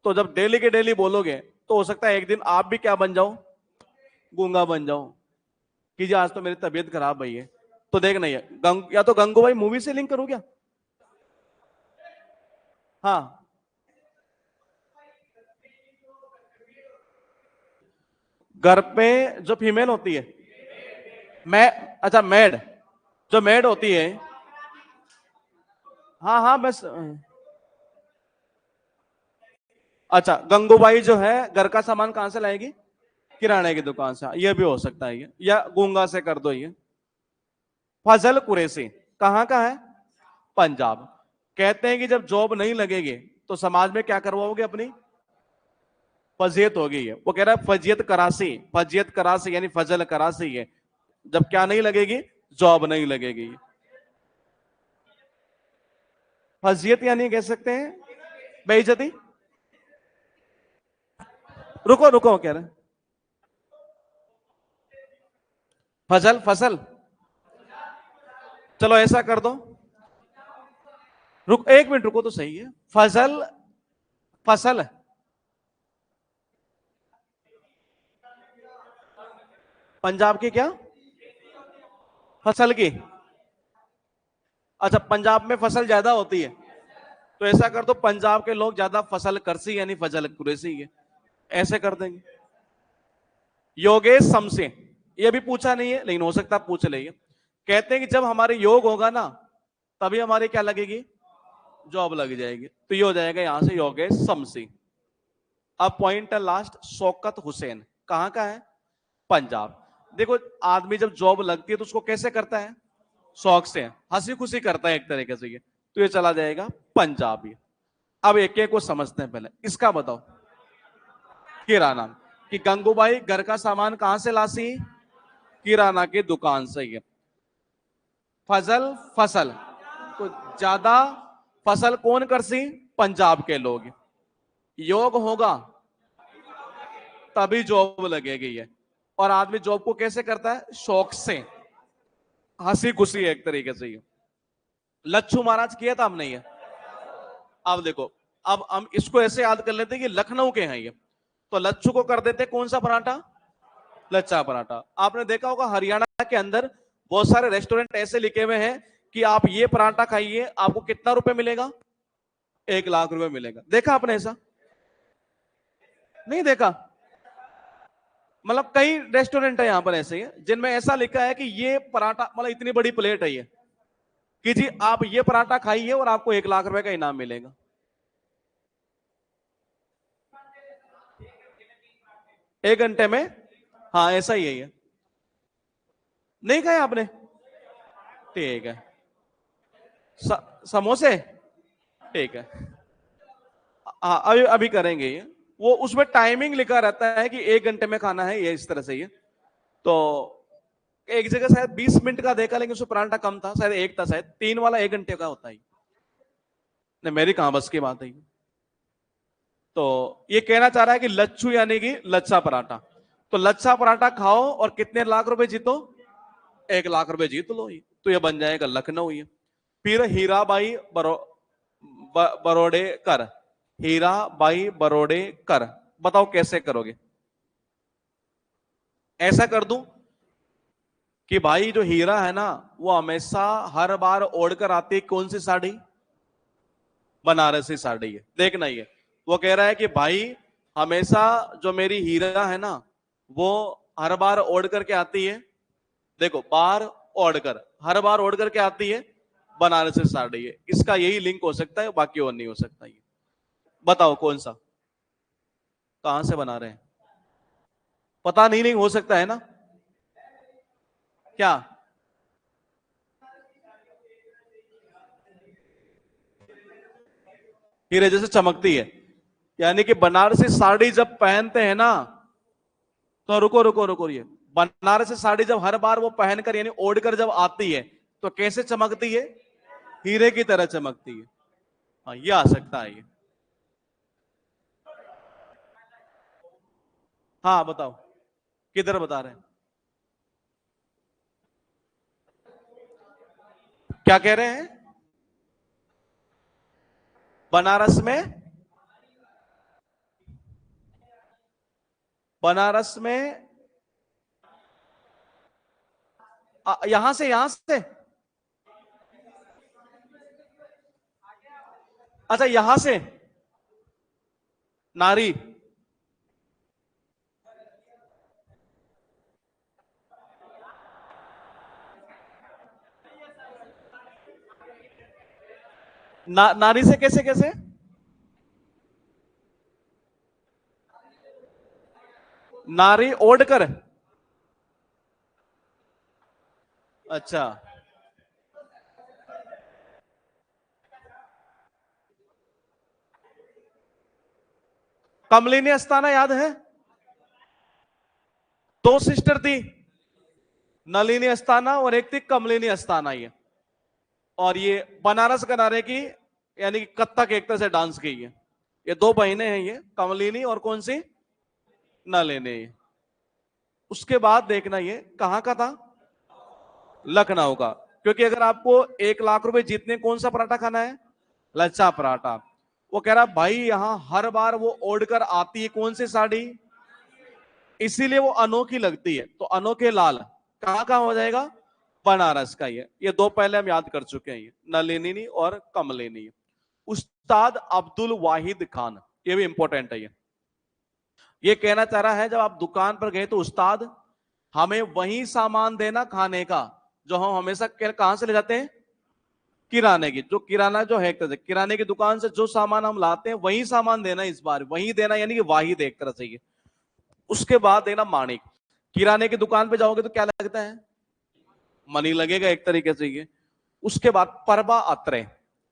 Speaker 1: तो जब डेली के डेली बोलोगे तो हो सकता है एक दिन आप भी क्या बन जाओ, गूंगा बन जाओ, कि जी आज तो मेरी तबीयत खराब भई है। तो देख नहीं है या तो गंगूबाई मूवी से लिंक करूं क्या? हाँ, घर पे जो फीमेल होती है, मैं, अच्छा मेड, जो मेड होती है, हाँ हाँ बस, अच्छा गंगूबाई जो है घर का सामान कहां से लाएगी, किराने की दुकान से, ये भी हो सकता है ये, या गूंगा से कर दो ये। फजल कुरैशी कहां का है, पंजाब। कहते हैं कि जब जॉब नहीं लगेगी तो समाज में क्या करवाओगे अपनी, फजीयत होगी। है वो कह रहा है फजीयत करासी, फजीयत करासी यानी फजल करासी है, जब क्या नहीं लगेगी, जॉब नहीं लगेगी। फजीयत यानी कह सकते हैं बेइज्जती। रुको रुको कह रहे हैं, फजल फसल, चलो ऐसा कर दो, रुक एक मिनट रुको तो सही है, फजल फसल, पंजाब की क्या, फसल की, अच्छा पंजाब में फसल ज्यादा होती है, तो ऐसा कर दो पंजाब के लोग ज्यादा फसल करसी यानी फजल कुरैशी है, ऐसे कर देंगे। योगेश समसे, ये भी पूछा नहीं है लेकिन हो सकता है पूछ ले। कहते हैं कि जब हमारे योग होगा ना, तभी हमारी क्या लगेगी, जॉब लग जाएगी। तो ये हो जाएगा यहां से योगेश शमसी। अब पॉइंट है लास्ट, शौकत हुसैन कहां का है, पंजाब। देखो आदमी जब जॉब लगती है तो उसको कैसे करता है, शौक से, हंसी खुशी करता है एक तरीके से ये, तो ये चला जाएगा पंजाबी। अब एक एक को समझते हैं, पहले इसका बताओ, किराना, कि गंगूबाई घर का सामान कहां से लासी, किराना की दुकान से। ये फजल फसल, तो ज्यादा फसल कौन करसी, पंजाब के लोग। योग होगा तभी जॉब लगेगी ये, और आदमी जॉब को कैसे करता है, शौक से, हंसी खुशी एक तरीके से। ये लच्छू महाराज किया था हमने ये। अब देखो, अब हम इसको ऐसे याद कर लेते हैं कि लखनऊ के हैं ये, तो लच्छू को कर देते कौन सा पराठा, लच्छा पराठा। आपने देखा होगा हरियाणा के अंदर बहुत सारे रेस्टोरेंट ऐसे लिखे हुए हैं कि आप ये पराठा खाइए, आपको कितना रुपए मिलेगा, 1 लाख रुपए मिलेगा। देखा आपने ऐसा, नहीं देखा? मतलब कई रेस्टोरेंट है यहां पर ऐसे ही जिनमें ऐसा लिखा है कि ये पराठा, मतलब इतनी बड़ी प्लेट है ये, कि जी आप ये पराठा खाइए और आपको 1 लाख रुपए का इनाम मिलेगा। एक घंटे में, हाँ ऐसा ही है ये। नहीं खाया आपने, ठीक है। समोसे, ठीक है। हाँ अभी अभी करेंगे ये। वो उसमें टाइमिंग लिखा रहता है कि 1 घंटे में खाना है ये, इस तरह से ये। तो एक जगह शायद 20 मिनट का देखा, लेकिन उसमें पराठा कम था, शायद एक था, शायद 3 वाला 1 घंटे का होता है। नहीं मेरी कहां बस की बात है। तो ये कहना चाह रहा है कि लच्छू यानी कि लच्छा पराठा, तो लच्छा पराठा खाओ और कितने लाख रुपए जीतो, 1 लाख रुपए जीत लो। ये तो ये बन जाएगा लखनऊ। ये फिर हीराबाई बरोडेकर, हीराबाई बरोडेकर, बताओ कैसे करोगे। ऐसा कर दूं कि भाई जो हीरा है ना, वो हमेशा हर बार ओढ़कर आती है कौन सी साड़ी, बनारसी साड़ी है। देखना ये, वो कह रहा है कि भाई हमेशा जो मेरी हीरा है ना, वो हर बार ओढ़ करके आती है, देखो बार ओढ़कर, हर बार ओढ़ करके आती है, बनारसी साड़ी है। इसका यही लिंक हो सकता है, बाकी और नहीं हो सकता। ये बताओ कौन सा, कहां से बना रहे हैं, पता नहीं, नहीं हो सकता है ना, क्या हीरे जैसे चमकती है, यानी कि बनारसी साड़ी जब पहनते हैं ना, तो रुको रुको रुको, ये बनारसी साड़ी जब हर बार वो पहनकर यानी ओढ़कर जब आती है, तो कैसे चमकती है, हीरे की तरह चमकती है। हाँ ये आ सकता है ये। हाँ बताओ, किधर बता रहे हैं, क्या कह रहे हैं, बनारस में, बनारस में यहां से अच्छा यहां से नारी, नारी से कैसे कैसे, नारी ओढ़कर, अच्छा कमलिनी अस्थाना याद है, दो सिस्टर थी, नलिनी अस्थाना और एक थी कमलिनी अस्थाना। ये और ये बनारस किनारे की, यानी कि कथक एक तरह से डांस की है। ये दो बहनें हैं, ये कमलिनी और कौन सी, नलिनी। उसके बाद देखना ये कहां का था, लखनऊ का। क्योंकि अगर आपको 1 लाख रुपए जीतने, कौन सा पराठा खाना है, लच्छा पराठा। वो कह रहा भाई यहां हर बार वो ओढ़कर आती है कौन सी साड़ी, इसीलिए वो अनोखी लगती है, तो अनोखे लाल कहां कहां हो जाएगा, बनारस का। ये दो पहले हम याद कर चुके हैं, ये नलिनी और कमलिनी। उस्ताद अब्दुल वाहिद खान, ये भी इंपॉर्टेंट है। ये कहना चाह रहा है जब आप दुकान पर गए तो उस्ताद हमें वही सामान देना खाने का जो हम हमेशा कहां से ले जाते हैं, किराने की, जो किराना जो है एक तरह से किराने की दुकान से जो सामान हम लाते हैं वही सामान देना, इस बार वही देना, यानी कि वाहिद एक तरह से ये। उसके बाद देना माणिक। किराने की दुकान पे जाओगे तो क्या लगता है? मनी लगेगा एक तरीके से ये। उसके बाद परबा अत्रे।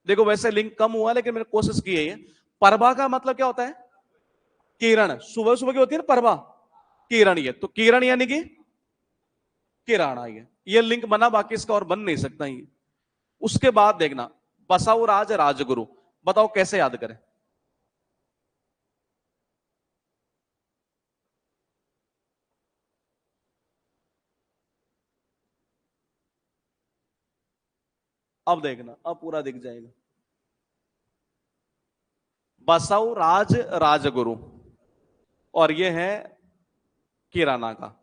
Speaker 1: देखो वैसे लिंक कम हुआ लेकिन मैंने कोशिश की है ये। परबा का मतलब क्या होता है? किरण। सुबह सुबह की होती है ना परबा, किरण। ये तो किरण यानी कि किराना। ये लिंक बना, बाकी इसका और बन नहीं सकता ये। उसके बाद देखना बसाऊ राज राजगुरु। बताओ कैसे याद करें? अब देखना, अब पूरा दिख जाएगा। बसाऊ राज राजगुरु, और ये है किराना का।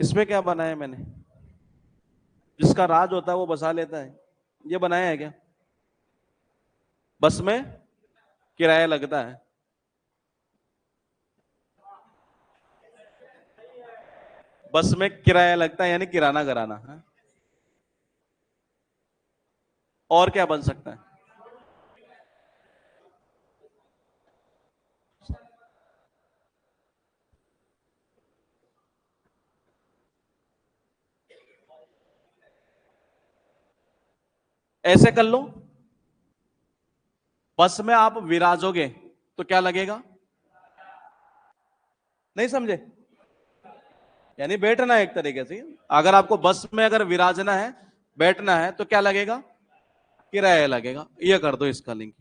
Speaker 1: इसमें क्या बनाया मैंने? जिसका राज होता है वो बसा लेता है, ये बनाया है क्या? बस में किराया लगता है। बस में किराया लगता है यानी किराना कराना है। और क्या बन सकता है? ऐसे कर लो, बस में आप विराजोगे तो क्या लगेगा? नहीं समझे? यानी बैठना है एक तरीके से। अगर आपको बस में अगर विराजना है, बैठना है, तो क्या लगेगा? किराया लगेगा। ये कर दो इसका लिंक।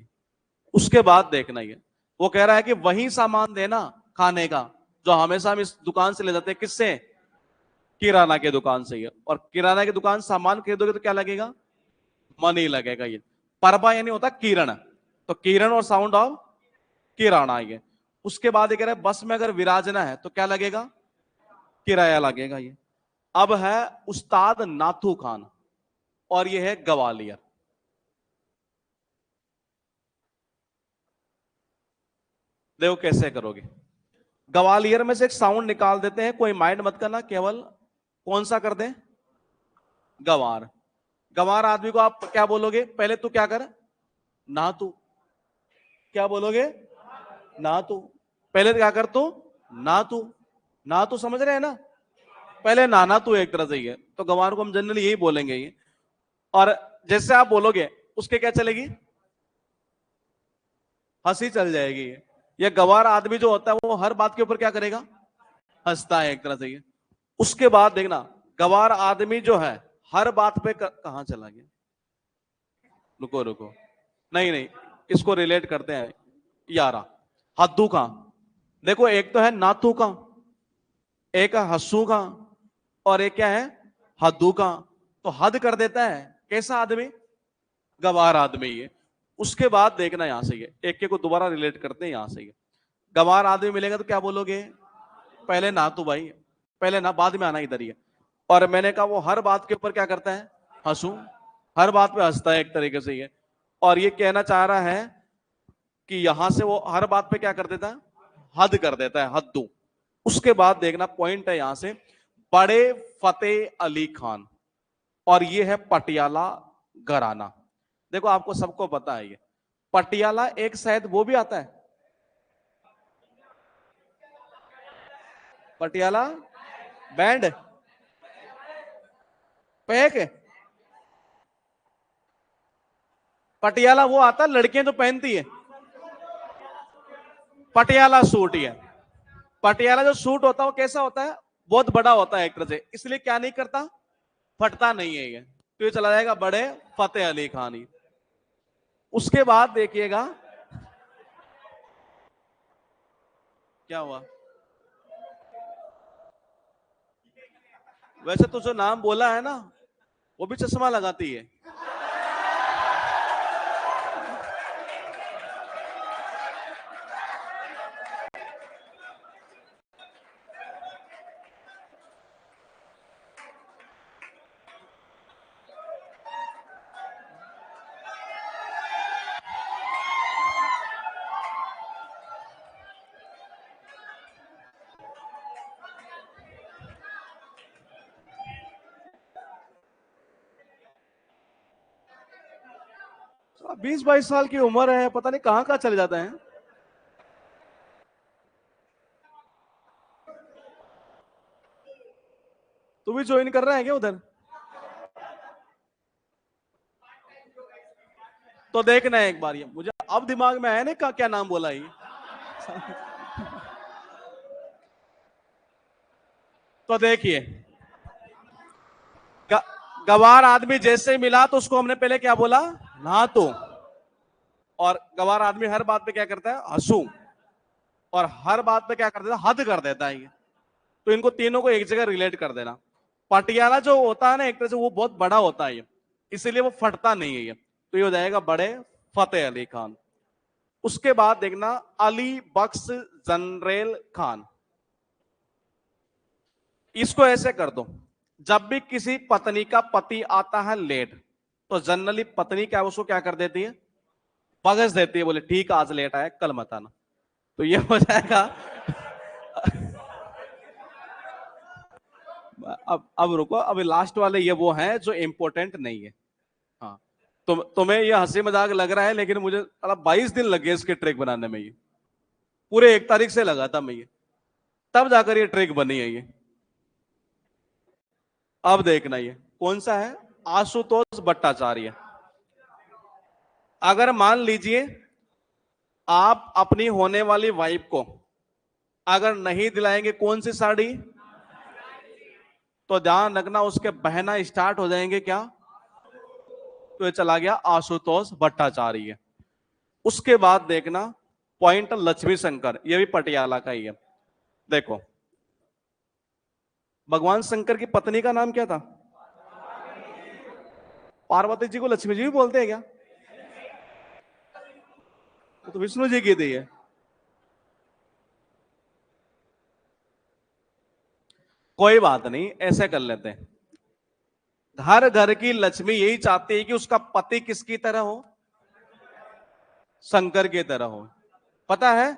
Speaker 1: उसके बाद देखना, ये वो कह रहा है कि वही सामान देना खाने का जो हमेशा हम इस दुकान से ले जाते हैं। किससे? किराना की दुकान से। ये और किराना की दुकान सामान खरीदोगे तो क्या लगेगा? मनी लगेगा ये। परबा यानी होता किरण, तो किरण और साउंड ऑफ किराना ये। उसके बाद ये कह रहा है बस में अगर विराजना है तो क्या लगेगा? किराया लगेगा ये। अब है उस्ताद नाथू खान, और ये है ग्वालियर। देखो कैसे करोगे। ग्वालियर में से एक साउंड निकाल देते हैं, कोई माइंड मत करना, केवल कौन सा कर दें? गवार। गवार आदमी को आप क्या बोलोगे? पहले तू क्या कर, ना तू। क्या बोलोगे? ना तू। पहले क्या कर तू? ना तू। ना तू समझ रहे हैं ना? पहले नाना तू एक तरह से ही है, तो गंवार को हम जनरली यही बोलेंगे ये। और जैसे आप बोलोगे उसके क्या चलेगी? हंसी चल जाएगी ये गंवार आदमी जो होता है वो हर बात के ऊपर क्या करेगा? हंसता है एक तरह से ये। उसके बाद देखना, गंवार आदमी जो है हर बात पे कहां चला गया? रुको रुको, नहीं नहीं, इसको रिलेट करते हैं यारा। हद्दू का। देखो एक तो है नातू का, एक है हस्सू का, और एक क्या है? हद्दू का। तो हद कर देता है कैसा आदमी? गवार आदमी ये। उसके बाद देखना यहां से, ये एक के को दोबारा रिलेट करते हैं यहां से ये। गवार आदमी मिलेगा तो क्या बोलोगे? पहले ना तू भाई, पहले ना, बाद में आना इधर ही है। और मैंने कहा वो हर बात के ऊपर क्या करता है? हंसू। हर बात पे हंसता है एक तरीके से ये। और ये कहना चाह रहा है कि यहां से वो हर बात पे क्या कर देता है? हद कर देता है, हद्दू। उसके बाद देखना पॉइंट है यहां से, बड़े फतेह अली खान, और ये है पटियाला घराना। देखो आपको सबको पता है ये पटियाला, एक शायद वो भी आता है, पटियाला बैंड, पैक। पटियाला वो आता है लड़कियां जो पहनती है, पटियाला सूट ही है। पटियाला जो सूट होता है वो कैसा होता है? बहुत बड़ा होता है एक तरह से, इसलिए क्या नहीं करता? फटता नहीं है ये। तो ये चला जाएगा बड़े फतेह अली खान ही। उसके बाद देखिएगा क्या हुआ। वैसे तो जो नाम बोला है ना, वो भी चश्मा लगाती है। 20-22 साल की उम्र है, पता नहीं कहां कहां चले जाते हैं। तू भी ज्वाइन कर रहा है क्या उधर? तो देखना है एक बार, ये मुझे अब दिमाग में आया ना का क्या नाम बोला ये। तो देखिए, गवार आदमी जैसे ही मिला तो उसको हमने पहले क्या बोला, ना तो। और गवार आदमी हर बात पे क्या करता है, हंसू। और हर बात पे क्या कर देता है, हद कर देता है ये। तो इनको तीनों को एक जगह रिलेट कर देना। पटियाला जो होता है ना, एक तरह से वो बहुत बड़ा होता है ये, इसीलिए वो फटता नहीं है ये। तो ये हो जाएगा बड़े फतेह अली खान। उसके बाद देखना, अली बख्श जनरेल खान। इसको ऐसे कर दो, जब भी किसी पत्नी का पति आता है लेट, तो जनरली पत्नी क्या उसको क्या कर देती है, बगस देती है, बोले ठीक आज लेट आया कल मत आना। तो ये हो जाएगा। अब रुको, अभी लास्ट वाले ये वो हैं जो इंपॉर्टेंट नहीं है। हाँ, तुम्हें ये हंसी मजाक लग रहा है, लेकिन मुझे 22 दिन लगे इसके ट्रिक बनाने में। ये पूरे 1 तारीख से लगा था मैं ये, तब जाकर ये ट्रिक बनी है ये। अब देखना ये कौन सा है, आशुतोष भट्टाचार्य। अगर मान लीजिए आप अपनी होने वाली वाइफ को अगर नहीं दिलाएंगे कौन सी साड़ी, तो ध्यान रखना उसके बहना स्टार्ट हो जाएंगे क्या। तो ये चला गया आशुतोष भट्टाचार्य। उसके बाद देखना पॉइंट लक्ष्मी शंकर, ये भी पटियाला का ही है। देखो, भगवान शंकर की पत्नी का नाम क्या था, पार्वती जी को लक्ष्मी जी भी बोलते हैं क्या? तो विष्णु जी की थी है। कोई बात नहीं, ऐसे कर लेते हैं। हर घर की लक्ष्मी यही चाहती है कि उसका पति किसकी तरह हो, शंकर की तरह हो। पता है,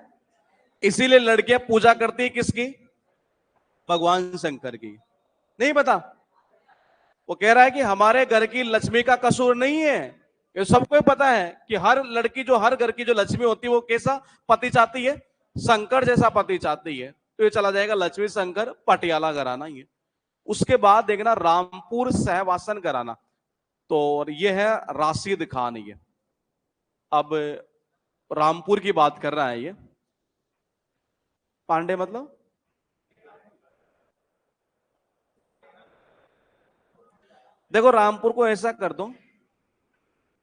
Speaker 1: इसीलिए लड़कियां पूजा करती है किसकी, भगवान शंकर की। नहीं पता? वो कह रहा है कि हमारे घर की लक्ष्मी का कसूर नहीं है। ये सबको पता है कि हर लड़की जो हर घर की जो लक्ष्मी होती है वो कैसा पति चाहती है, शंकर जैसा पति चाहती है। तो ये चला जाएगा लक्ष्मी शंकर पटियाला घराना ये। उसके बाद देखना रामपुर सहवासन घराना, तो ये है राशिद खान ये। अब रामपुर की बात कर रहा है ये, पांडे मतलब। देखो रामपुर को ऐसा कर दो,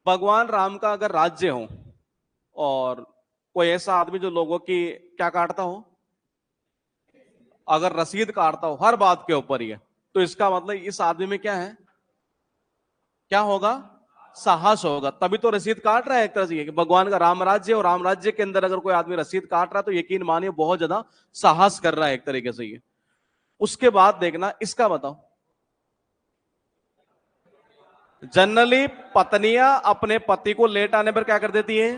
Speaker 1: भगवान राम का अगर राज्य हो और कोई ऐसा आदमी जो लोगों की क्या काटता हो, अगर रसीद काटता हो हर बात के ऊपर ही है, तो इसका मतलब इस आदमी में क्या है, क्या होगा, साहस होगा। तभी तो रसीद काट रहा है एक तरह से कि भगवान का राम राज्य और राम राज्य के अंदर अगर कोई आदमी रसीद काट रहा है तो यकीन मानिए बहुत ज्यादा साहस कर रहा है एक तरीके से ये। उसके बाद देखना इसका बताओ, जनरली पत्नियां अपने पति को लेट आने पर क्या कर देती है,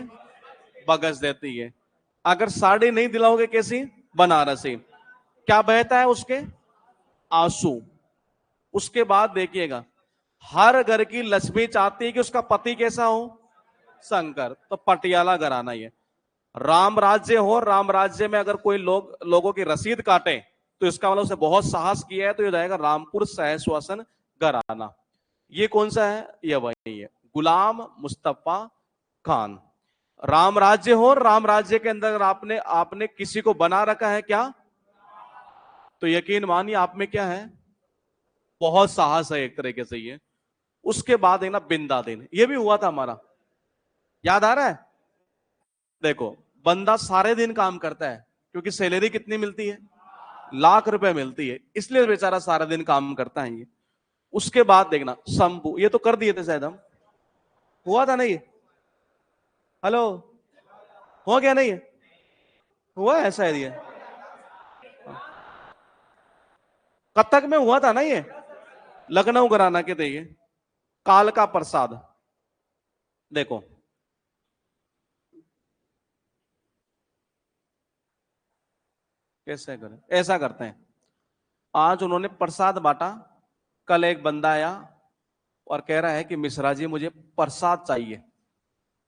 Speaker 1: बगस देती है। अगर साड़ी नहीं दिलाओगे कैसी, बनारसी, क्या बहता है उसके, आंसू। उसके बाद देखिएगा, हर घर की लक्ष्मी चाहती है कि उसका पति कैसा हो, शंकर। तो पटियाला घराना ही है। राम राज्य हो, राम राज्य में अगर कोई लोगों की रसीद काटे तो इसका मतलब उसने बहुत साहस किया है, तो ये जाएगा रामपुर सहस्वासन घराना। ये कौन सा है, ये वही है, गुलाम मुस्तफा खान। राम राज्य हो, राम राज्य के अंदर आपने आपने किसी को बना रखा है क्या, तो यकीन मानिए आप में क्या है, बहुत साहस है एक तरीके से ये। उसके बाद एक ना बिंदा दिन, ये भी हुआ था हमारा, याद आ रहा है? देखो, बंदा सारे दिन काम करता है क्योंकि सैलरी कितनी मिलती है, लाख रुपए मिलती है, इसलिए बेचारा सारा दिन काम करता है ये। उसके बाद देखना शंभू, ये तो कर दिए थे शायद हम, हुआ था नहीं, हेलो, हो गया नहीं, हुआ है शायद ये, कथक में हुआ था ना ये, लखनऊ घराना के थे ये, कालका प्रसाद। देखो, कैसे करें, ऐसा करते हैं, आज उन्होंने प्रसाद बांटा, कल एक बंदा आया और कह रहा है कि मिश्रा जी मुझे प्रसाद चाहिए।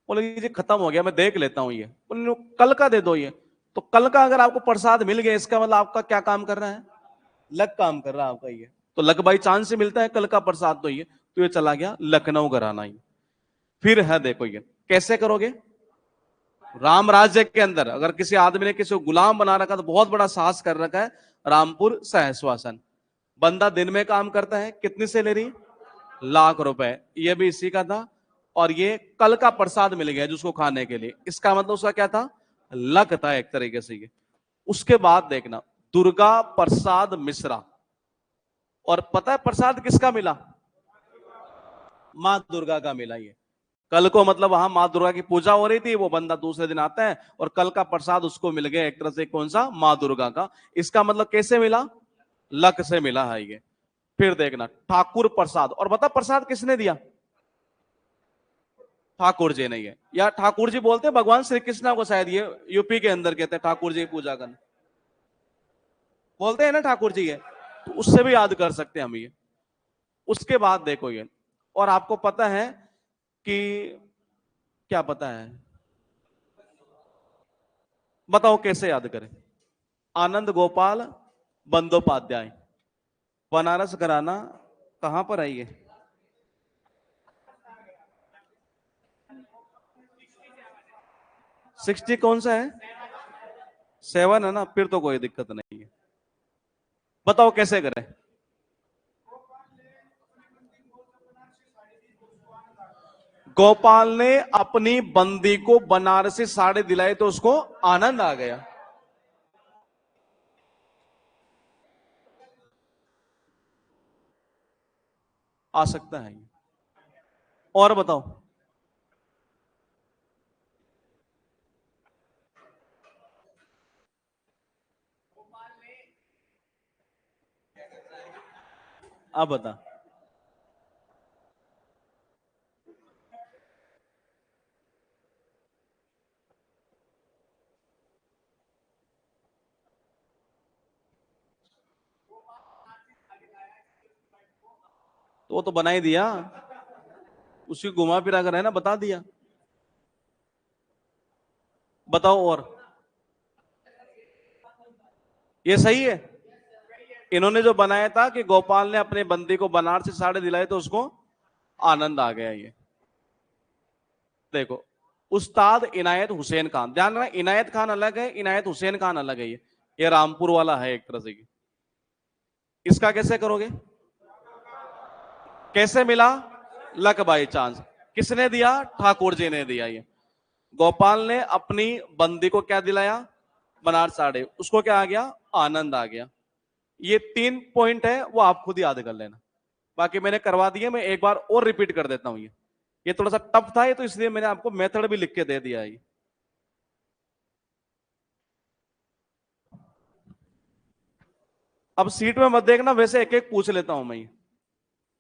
Speaker 1: बोले जी खत्म हो गया, मैं देख लेता हूं ये। बोले कल का दे दो ये। तो कल का अगर आपको प्रसाद मिल गया, इसका मतलब आपका क्या काम कर रहा है? लक काम कर रहा है आपका ये। तो लक बाई चांस से मिलता है कल का प्रसाद, तो ये चला गया लखनऊ घराना। ये फिर है, देखो ये कैसे करोगे। राम राज्य के अंदर अगर किसी आदमी ने किसी को गुलाम बना रखा, तो बहुत बड़ा साहस कर रखा है, रामपुर सहस्वासन। बंदा दिन में काम करता है, कितनी सैलरी? ₹1,00,000। ये भी इसी का था। और ये कल का प्रसाद मिल गया जिसको खाने के लिए, इसका मतलब उसका क्या था? लक था एक तरीके से ये। उसके बाद देखना, दुर्गा प्रसाद मिश्रा। और पता है प्रसाद किसका मिला? मां दुर्गा का मिला ये। कल को मतलब वहां मां दुर्गा की पूजा हो रही थी, वो बंदा दूसरे दिन आता है और कल का प्रसाद उसको मिल गया एक तरह से। कौन सा? मां दुर्गा का। इसका मतलब कैसे मिला? लक से मिला है ये। फिर देखना ठाकुर प्रसाद। और बता प्रसाद किसने दिया? ठाकुर जी ने। ये या ठाकुर जी बोलते हैं भगवान श्री कृष्ण को, शायद ये यूपी के अंदर कहते हैं ठाकुर जी पूजा करना, बोलते हैं ना ठाकुर जी ये। तो उससे भी याद कर सकते हैं हम ये। उसके बाद देखो ये, और आपको पता है कि क्या पता है, बताओ कैसे याद करें। आनंद गोपाल बंदोपाध्याय, बनारस घराना कहां पर आई है? 60 कौन सा है? 7 है ना, फिर तो कोई दिक्कत नहीं है। बताओ कैसे करें। गोपाल ने अपनी बंदी को बनारसी साड़ी दिलाई तो उसको आनंद आ गया। आ सकता है। और बताओ। अब बता। तो वो तो बना ही दिया, उसी घुमा फिरा कर है ना, बता दिया। बताओ और। ये सही है। इन्होंने जो बनाया था कि गोपाल ने अपने बंदी को बनारसी साड़ी दिलाई तो उसको आनंद आ गया। ये देखो, उस्ताद इनायत हुसैन खान, ध्यान रखना इनायत खान अलग है, इनायत हुसैन खान अलग है। ये रामपुर वाला है एक तरह से। इसका कैसे करोगे? कैसे मिला? Luck by chance. किसने दिया? ठाकुर जी ने दिया। ये गोपाल ने अपनी बंदी को क्या दिलाया? बनारस साड़ी। उसको क्या आ गया? आनंद आ गया। ये 3 पॉइंट है, वो आप खुद याद कर लेना। बाकी मैंने करवा दिया, मैं एक बार और रिपीट कर देता हूं। ये थोड़ा सा टफ था, ये तो इसलिए मैंने आपको मेथड भी लिख के दे दिया है। अब सीट में मत देखना, वैसे एक एक पूछ लेता हूं मैं।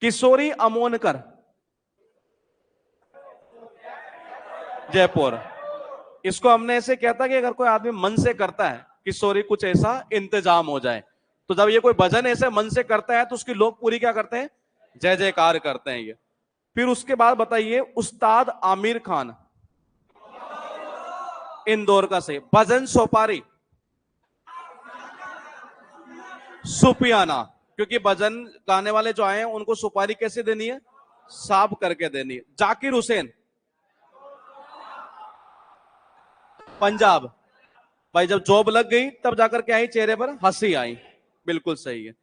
Speaker 1: किशोरी अमोनकर, जयपुर। इसको हमने ऐसे किया था कि अगर कोई आदमी मन से करता है किशोरी कुछ ऐसा इंतजाम हो जाए, तो जब ये कोई भजन ऐसे मन से करता है तो उसकी लोग पूरी क्या करते हैं? जय जयकार करते हैं ये। फिर उसके बाद बताइए, उस्ताद आमिर खान, इंदौर का से, भजन सोपारी सुपियाना। क्योंकि भजन गाने वाले जो आए हैं उनको सुपारी कैसे देनी है? साफ करके देनी है। जाकिर हुसैन, पंजाब। भाई जब जॉब लग गई तब जाकर के आई, चेहरे पर हंसी आई। बिल्कुल सही है।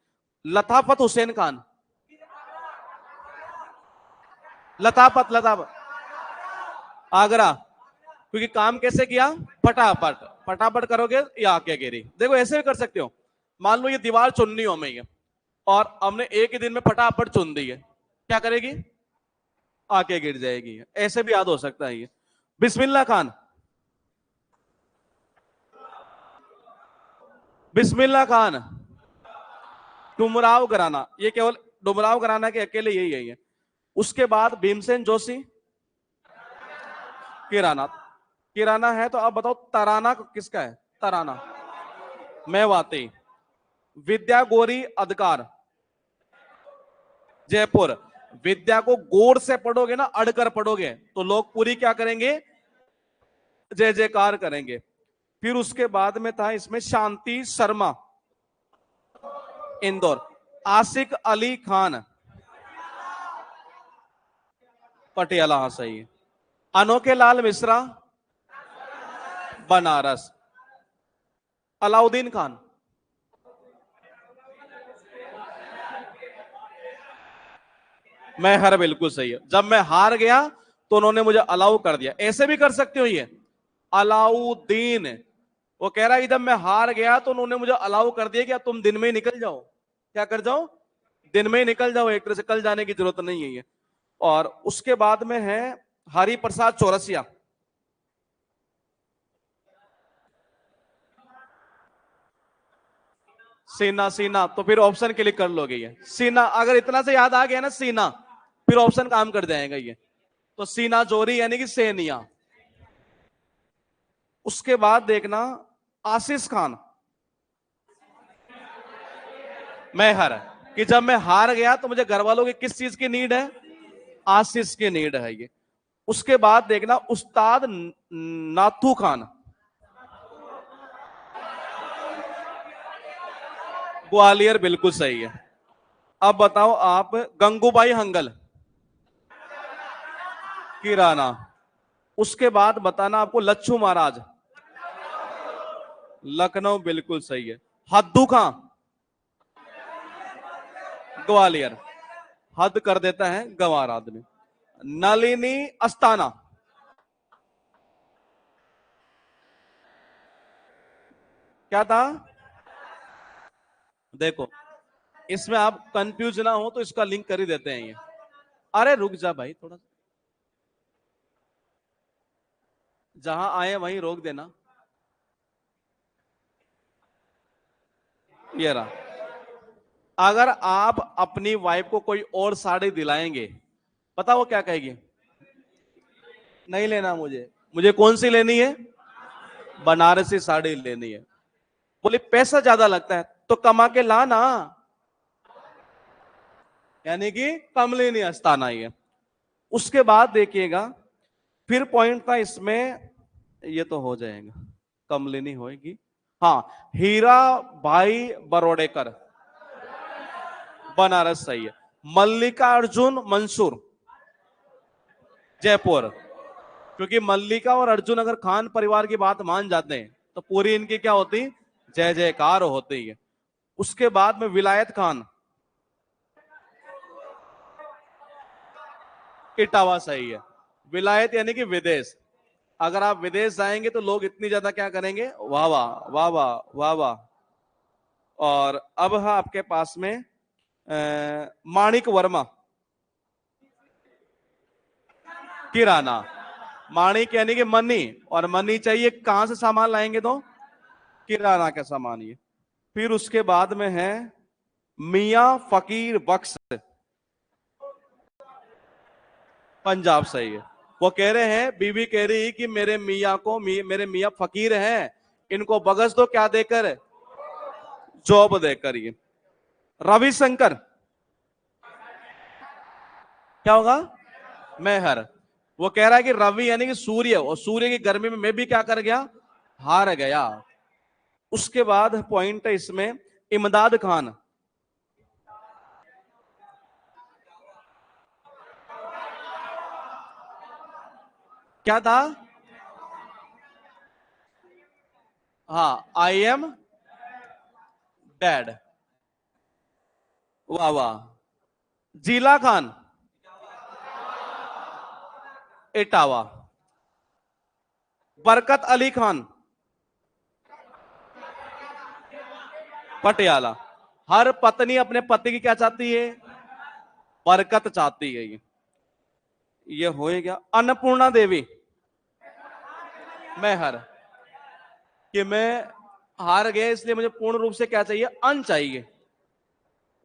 Speaker 1: लताफत हुसैन खान, लताफत लताफत आगरा। क्योंकि काम कैसे किया? फटाफट। फटाफट करोगे या आके गिरी। देखो ऐसे भी कर सकते हो। मान लो ये दीवार चुननी हो मैं, और हमने एक ही दिन में फटाफट चुन दी है, क्या करेगी? आके गिर जाएगी। ऐसे भी याद हो सकता है ये। बिस्मिल्लाह खान, बिस्मिल्लाह खान, डुमराव घराना। ये केवल डुमराव घराना के अकेले यही है। उसके बाद भीमसेन जोशी, किराना। किराना है तो अब बताओ तराना किसका है? तराना मेवाती। विद्या गौरी अधकार, जयपुर। विद्या को गौर से पढ़ोगे ना, अड़कर पढ़ोगे तो लोग पूरी क्या करेंगे? जय जयकार करेंगे। फिर उसके बाद में था इसमें शांति शर्मा, इंदौर। आसिक अली खान, पटियाला, हाँ सही है। अनोखे लाल मिश्रा, बनारस। अलाउद्दीन खान, मैं हर, बिल्कुल सही है। जब मैं हार गया तो उन्होंने मुझे अलाउ कर दिया। ऐसे भी कर सकते हो ये, अलाउद्दीन। वो कह रहा है कि जब मैं हार गया तो उन्होंने मुझे अलाउ कर दिया कि अब तुम दिन में ही निकल जाओ। क्या कर जाओ? दिन में ही निकल जाओ, एक तरह से कल जाने की जरूरत नहीं है ये। और उसके बाद में है हरि प्रसाद चौरसिया, सीना। सीना तो फिर ऑप्शन क्लिक कर लोगे ये, सीना। अगर इतना से याद आ गया ना सीना, फिर ऑप्शन काम कर जाएगा ये। तो सीना जोरी यानी कि सेनिया। उसके बाद देखना आशीष खान, मैं हर, कि जब मैं हार गया तो मुझे घर वालों की किस चीज की नीड है? आशीष की नीड है ये। उसके बाद देखना उस्ताद नाथू खान, ग्वालियर, बिल्कुल सही है। अब बताओ आप, गंगूबाई हंगल, किराना। उसके बाद बताना आपको लच्छू महाराज, लखनऊ, बिल्कुल सही है। हद्दू खां, ग्वालियर। हद कर देता है गंवार आदमी। नलिनी अस्ताना, क्या था? देखो, इसमें आप कंफ्यूज ना हो तो इसका लिंक कर ही देते हैं ये। अरे रुक जा भाई थोड़ा, जहां आए वहीं रोक देना। ये रहा। अगर आप अपनी वाइफ को कोई और साड़ी दिलाएंगे, पता वो क्या कहेगी? नहीं लेना मुझे, मुझे कौन सी लेनी है? बनारसी साड़ी लेनी है। बोले पैसा ज्यादा लगता है तो कमा के ला ना, यानी कि कमलिनी अस्ताना ही है। उसके बाद देखिएगा, फिर पॉइंट था इसमें, ये तो हो जाएगा, कमलिनी होएगी। हाँ, हीरा भाई बरोडेकर, बनारस सही है। मल्लिका अर्जुन मंसूर, जयपुर। क्योंकि मल्लिका और अर्जुन अगर खान परिवार की बात मान जाते हैं तो पूरी इनकी क्या होती? जय जयकार होती है। उसके बाद में विलायत खान, इटावा सही है। विलायत यानी कि विदेश। अगर आप विदेश जाएंगे तो लोग इतनी ज्यादा क्या करेंगे? वाह वाह, वाह वाह, वाह वाह। और अब है आपके पास में माणिक वर्मा, किराना। माणिक यानी कि मनी, और मनी चाहिए कहां से सामान लाएंगे? तो किराना का सामान ये। फिर उसके बाद में है मियां फकीर बख्श, पंजाब सही है। वो कह रहे हैं, बीवी कह रही कि मेरे मियां को, मेरे मियां फकीर हैं, इनको बगस दो, क्या देकर? जॉब देकर। ये रविशंकर, क्या होगा? मेहर। वो कह रहा है कि रवि यानी कि सूर्य, और सूर्य की गर्मी में मैं भी क्या कर गया? हार गया। उसके बाद पॉइंट है इसमें इमदाद खान, क्या था? हाँ, आई एम डैड, वाह वाह। जीला खान, इटावा। बरकत अली खान, पटियाला। हर पत्नी अपने पति की क्या चाहती है? बरकत चाहती है। ये हो गया। अन्नपूर्णा देवी, मैं हर, कि मैं हार गया इसलिए मुझे पूर्ण रूप से क्या चाहिए? अन्न चाहिए।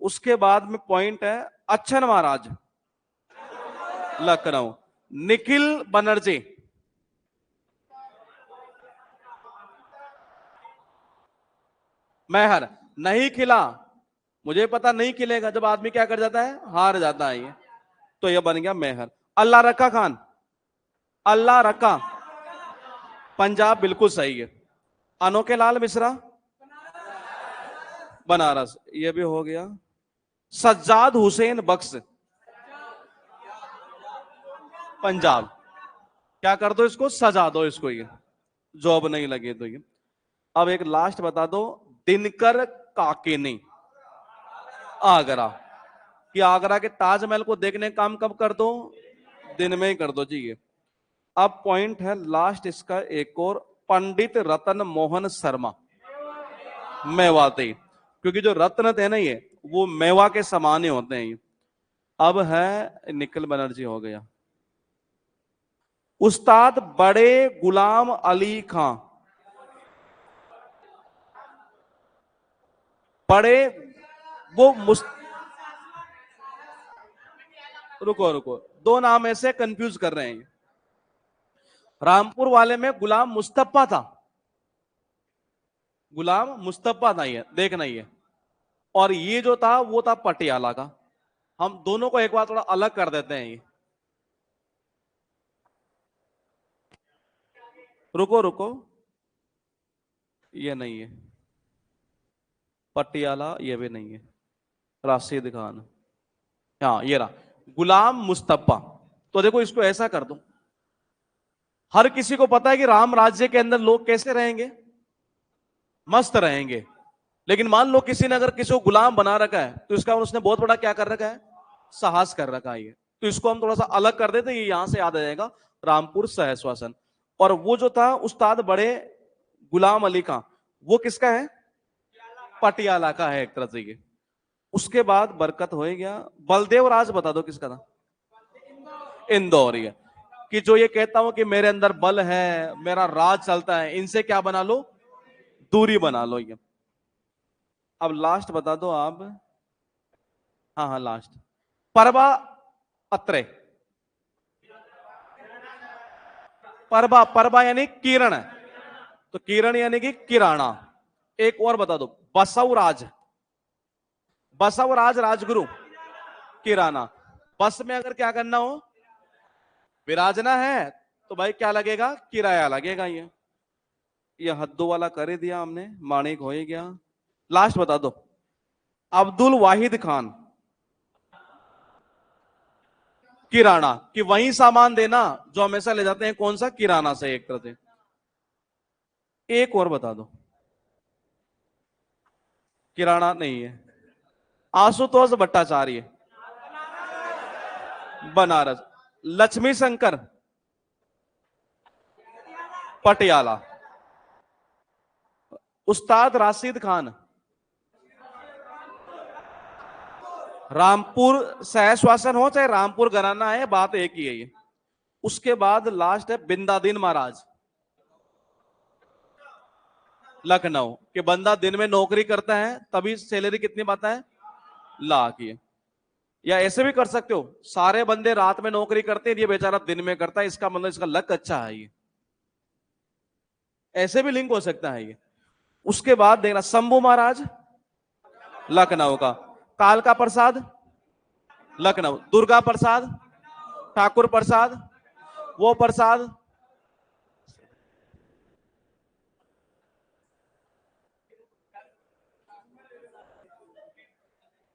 Speaker 1: उसके बाद में पॉइंट है अच्छन महाराज, लखनऊ। निखिल बनर्जी, मैं हर। नहीं खिला, मुझे पता नहीं खिलेगा जब आदमी क्या कर जाता है? हार जाता है ये। तो ये बन गया मेहर। अल्लाह रखा खान, अल्लाह रखा, पंजाब बिल्कुल सही है। अनोखे लाल मिश्रा, बनारस, ये भी हो गया। सज्जाद हुसैन बख्श, पंजाब। क्या कर दो इसको, सजा दो इसको, ये जॉब नहीं लगे तो ये। अब एक लास्ट बता दो, दिनकर काकेनी, आगरा। कि आगरा के ताजमहल को देखने का काम कब कर दो, दिन में ही कर दो जी ये। अब पॉइंट है लास्ट इसका एक और, पंडित रतन मोहन शर्मा, मेवाती। क्योंकि जो रत्न थे ना ये, वो मेवा के समान ही होते हैं ये। अब है निखिल बनर्जी हो गया। उस्ताद बड़े गुलाम अली खां, बड़े वो रुको रुको, दो नाम ऐसे कंफ्यूज कर रहे हैं। रामपुर वाले में गुलाम मुस्तफा था, गुलाम मुस्तफा था, ये देखना ही है। और ये जो था वो था पटियाला का। हम दोनों को एक बार थोड़ा अलग कर देते हैं ये। रुको रुको, ये नहीं है पटियाला, ये भी नहीं है। राशिद खान, हाँ ये रहा, गुलाम मुस्तफा। तो देखो इसको ऐसा कर दो, हर किसी को पता है कि राम राज्य के अंदर लोग कैसे रहेंगे, मस्त रहेंगे। लेकिन मान लो किसी ने अगर किसी को गुलाम बना रखा है, तो इसका उसने बहुत बड़ा क्या कर रखा है, साहस कर रखा है ये। तो इसको हम थोड़ा सा अलग कर देते, ये यहां से याद आ जाएगा, रामपुर सहस्वासन। और वो जो था उस्ताद बड़े गुलाम अली का, वो किसका है, पटियाला का है एक तरह से ये। उसके बाद बरकत हो गया। बलदेव राज बता दो किसका था, इंदौर। ये कि जो ये कहता हूं कि मेरे अंदर बल है, मेरा राज चलता है, इनसे क्या बना लो, दूरी बना लो ये। अब लास्ट बता दो आप, हाँ हाँ लास्ट, परबा अत्रे। परबा, परबा यानी किरण है, तो किरण यानी कि किराना। एक और बता दो, बसवराज, बसवराज राजगुरु, किराना। बस में अगर क्या करना हो, विराजना है, तो भाई क्या लगेगा, किराया लगेगा ये हद्दों वाला कर ही दिया हमने, माणिक हो ही गया। लास्ट बता दो, अब्दुल वाहिद खान, किराना। कि वही सामान देना जो हमेशा ले जाते हैं, कौन सा, किराना से एक तरह से। एक और बता दो, किराना नहीं है। आशुतोष भट्टाचार्य, बनारस। लक्ष्मी शंकर, पटियाला। उस्ताद राशिद खान, रामपुर सहस्वासन हो चाहे रामपुर घराना है, बात एक ही है ये। उसके बाद लास्ट है बिंदादीन महाराज, लखनऊ। कि बंदा दिन में नौकरी करता है तभी सैलरी कितनी पाता है, लाख ये। या ऐसे भी कर सकते हो, सारे बंदे रात में नौकरी करते हैं, ये बेचारा दिन में करता है, इसका मतलब इसका लक अच्छा है ये। ऐसे भी लिंक हो सकता है ये। उसके बाद देखना, शंभू महाराज, लखनऊ का। कालका प्रसाद, लखनऊ। दुर्गा प्रसाद, ठाकुर प्रसाद, वो प्रसाद।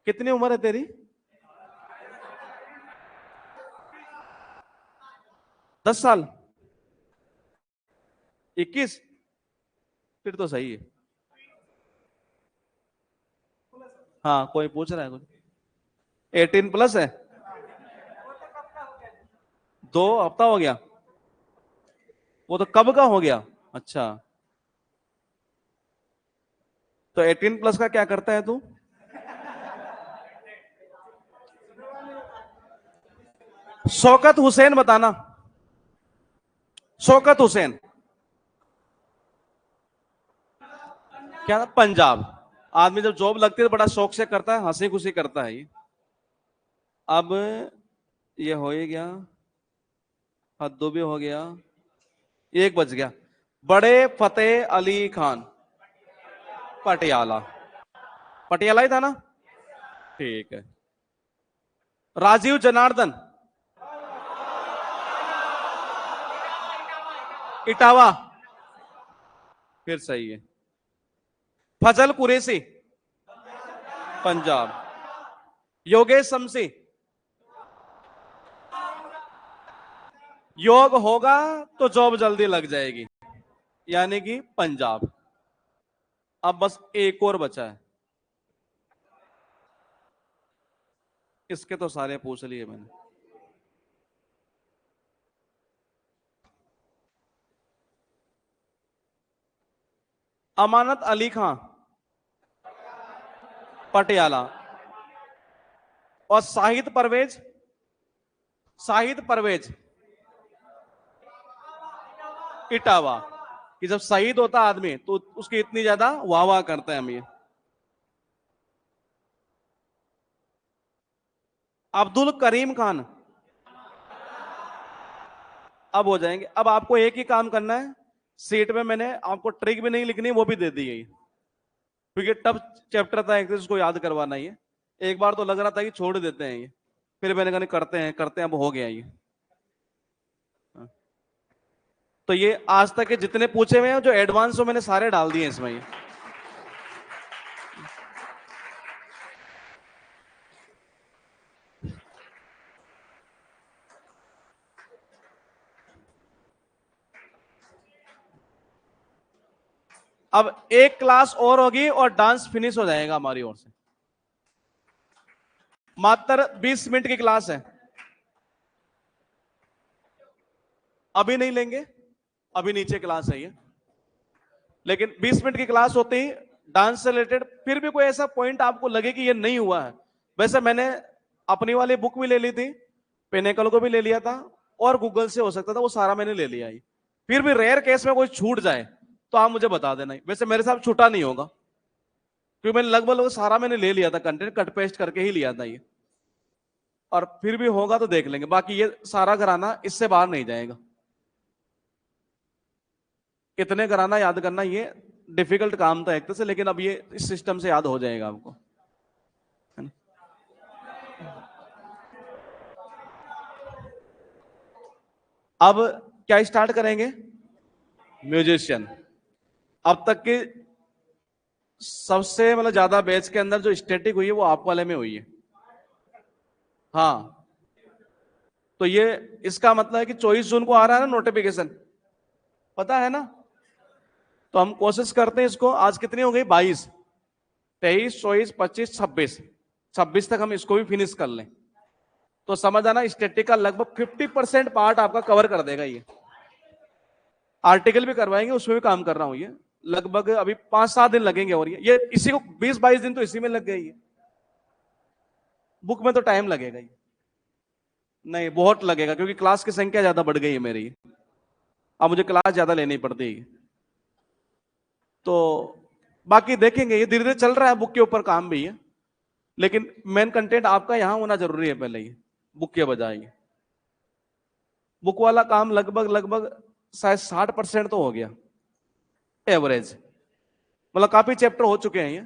Speaker 1: कितनी उम्र है तेरी, 10 साल, 21, फिर तो सही है। हाँ कोई पूछ रहा है कुछ, 18+ है, 2 हफ्ता हो गया, वो तो कब का हो गया। अच्छा, तो 18+ का क्या करता है तू, शौकत हुसैन बताना, शौकत हुसैन, क्या था? पंजाब। आदमी जब जॉब लगती है तो बड़ा शौक से करता है, हंसी खुशी करता है ये। अब ये हो ही गया, हद्दू भी हो गया, एक बच गया। बड़े फतेह अली खान, पटियाला, पटियाला ही था ना, ठीक है। राजीव जनार्दन, इटावा, फिर सही है। फजल कुरैशी, पंजाब। योगेश शमसी, योग होगा तो जॉब जल्दी लग जाएगी, यानी कि पंजाब। अब बस एक और बचा है। इसके तो सारे पूछ लिए मैंने। अमानत अली खां, पटियाला। और शाहिद परवेज, शाहिद परवेज, इटावा। कि जब शहीद होता आदमी तो उसकी इतनी ज्यादा वाह वाह करते हैं हम ये। अब्दुल करीम खान। अब हो जाएंगे। अब आपको एक ही काम करना है, सीट में मैंने आपको ट्रिक भी नहीं लिखनी, वो भी दे दी है, क्योंकि टफ चैप्टर था, एक उसको याद करवाना ही है। एक बार तो लग रहा था कि छोड़ देते हैं ये, फिर मैंने कहा नहीं, करते हैं करते हैं, अब हो गया ये। तो ये आज तक के जितने पूछे हुए हैं जो एडवांस हो, मैंने सारे डाल दिए इसमें ये। अब एक क्लास और होगी और डांस फिनिश हो जाएगा हमारी ओर से। मात्र 20 मिनट की क्लास है। अभी नहीं लेंगे, अभी नीचे क्लास है ये, लेकिन 20 मिनट की क्लास होते ही डांस से रिलेटेड फिर भी कोई ऐसा पॉइंट आपको लगे कि ये नहीं हुआ है। वैसे मैंने अपनी वाली बुक भी ले ली थी, पेनेकल को भी ले लिया था, और गूगल से हो सकता था, वो सारा मैंने ले लिया ही। फिर भी रेयर केस में कोई छूट जाए तो आप मुझे बता देना। वैसे मेरे साथ छूटा नहीं होगा, क्योंकि मैंने लगभग सारा मैंने ले लिया था, कंटेंट कट पेस्ट करके ही लिया था ये। और फिर भी होगा तो देख लेंगे, बाकी ये सारा घराना इससे बाहर नहीं जाएगा। कितने घराना याद करना ये डिफिकल्ट काम था एक तरह से, लेकिन अब ये इस सिस्टम से याद हो जाएगा आपको, है ना। अब क्या स्टार्ट करेंगे? म्यूजिशियन। अब तक की सबसे मतलब ज्यादा बैच के अंदर जो स्टैटिक हुई है वो आप वाले में हुई है। हाँ, तो ये इसका मतलब है कि 24 जून को आ रहा है ना नोटिफिकेशन, पता है ना। तो हम कोशिश करते हैं इसको, आज कितनी हो गई? 22, 23, 24, 25, 26, 26 तक हम इसको भी फिनिश कर लें, तो समझ आना स्टैटिक का लगभग 50% पार्ट आपका कवर कर देगा ये। आर्टिकल भी करवाएंगे, उसमें भी काम कर रहा हूं ये। लगभग अभी 5-7 दिन लगेंगे, और ये इसी को 20-22 दिन तो इसी में लग गई है। बुक में तो टाइम लगेगा ही, नहीं बहुत लगेगा, क्योंकि क्लास की संख्या ज्यादा बढ़ गई है मेरी। अब मुझे क्लास ज्यादा लेनी पड़ती है, तो बाकी देखेंगे, ये धीरे धीरे चल रहा है, बुक के ऊपर काम भी है, लेकिन मेन कंटेंट आपका यहां होना जरूरी है पहले ही, बुक के बजाय। बुक वाला काम लगभग लगभग शायद 60% तो हो गया एवरेज, मतलब काफी चैप्टर हो चुके हैं ये,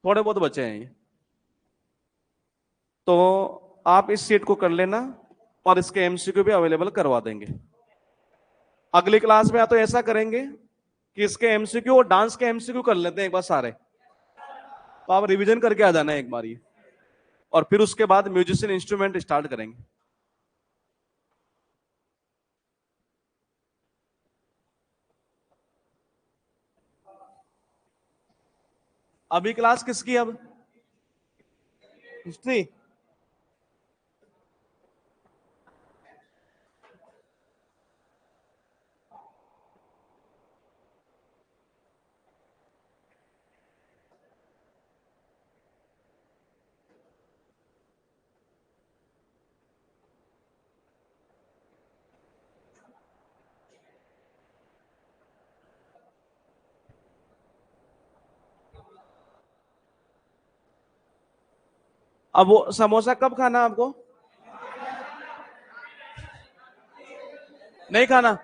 Speaker 1: थोड़े बहुत बचे हैं ये। तो आप इस सीट को कर लेना, और इसके एमसीक्यू भी अवेलेबल करवा देंगे। अगली क्लास में या तो ऐसा करेंगे कि इसके एमसीक्यू और डांस के एमसीक्यू कर लेते हैं एक बार सारे, तो आप रिवीजन करके आ जाना एक बार ये, और फिर उसके बाद म्यूजिशियन इंस्ट्रूमेंट स्टार्ट करेंगे। अभी क्लास किसकी? अब हिस्ट्री। अब वो समोसा कब खाना आपको? नहीं खाना?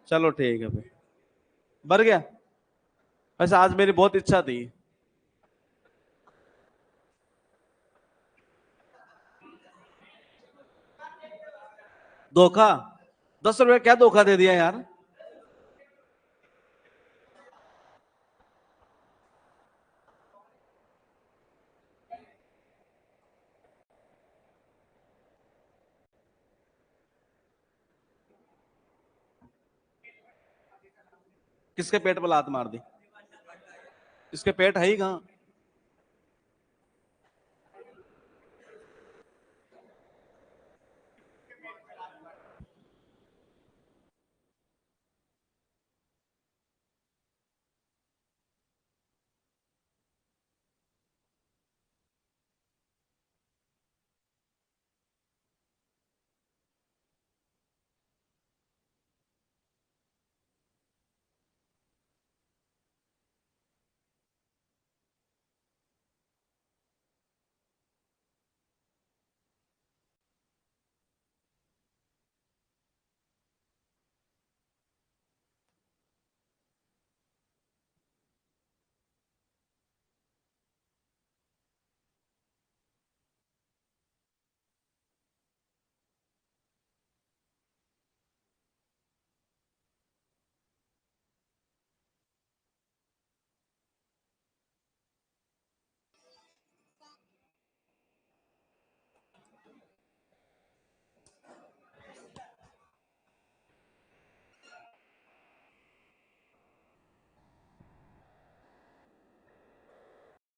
Speaker 1: चलो ठीक है भाई, भर गया। वैसे आज मेरी बहुत इच्छा थी। धोखा? 10 रुपए क्या धोखा दे दिया यार। किसके पेट पर लात मार दी? इसके पेट है ही कहाँ?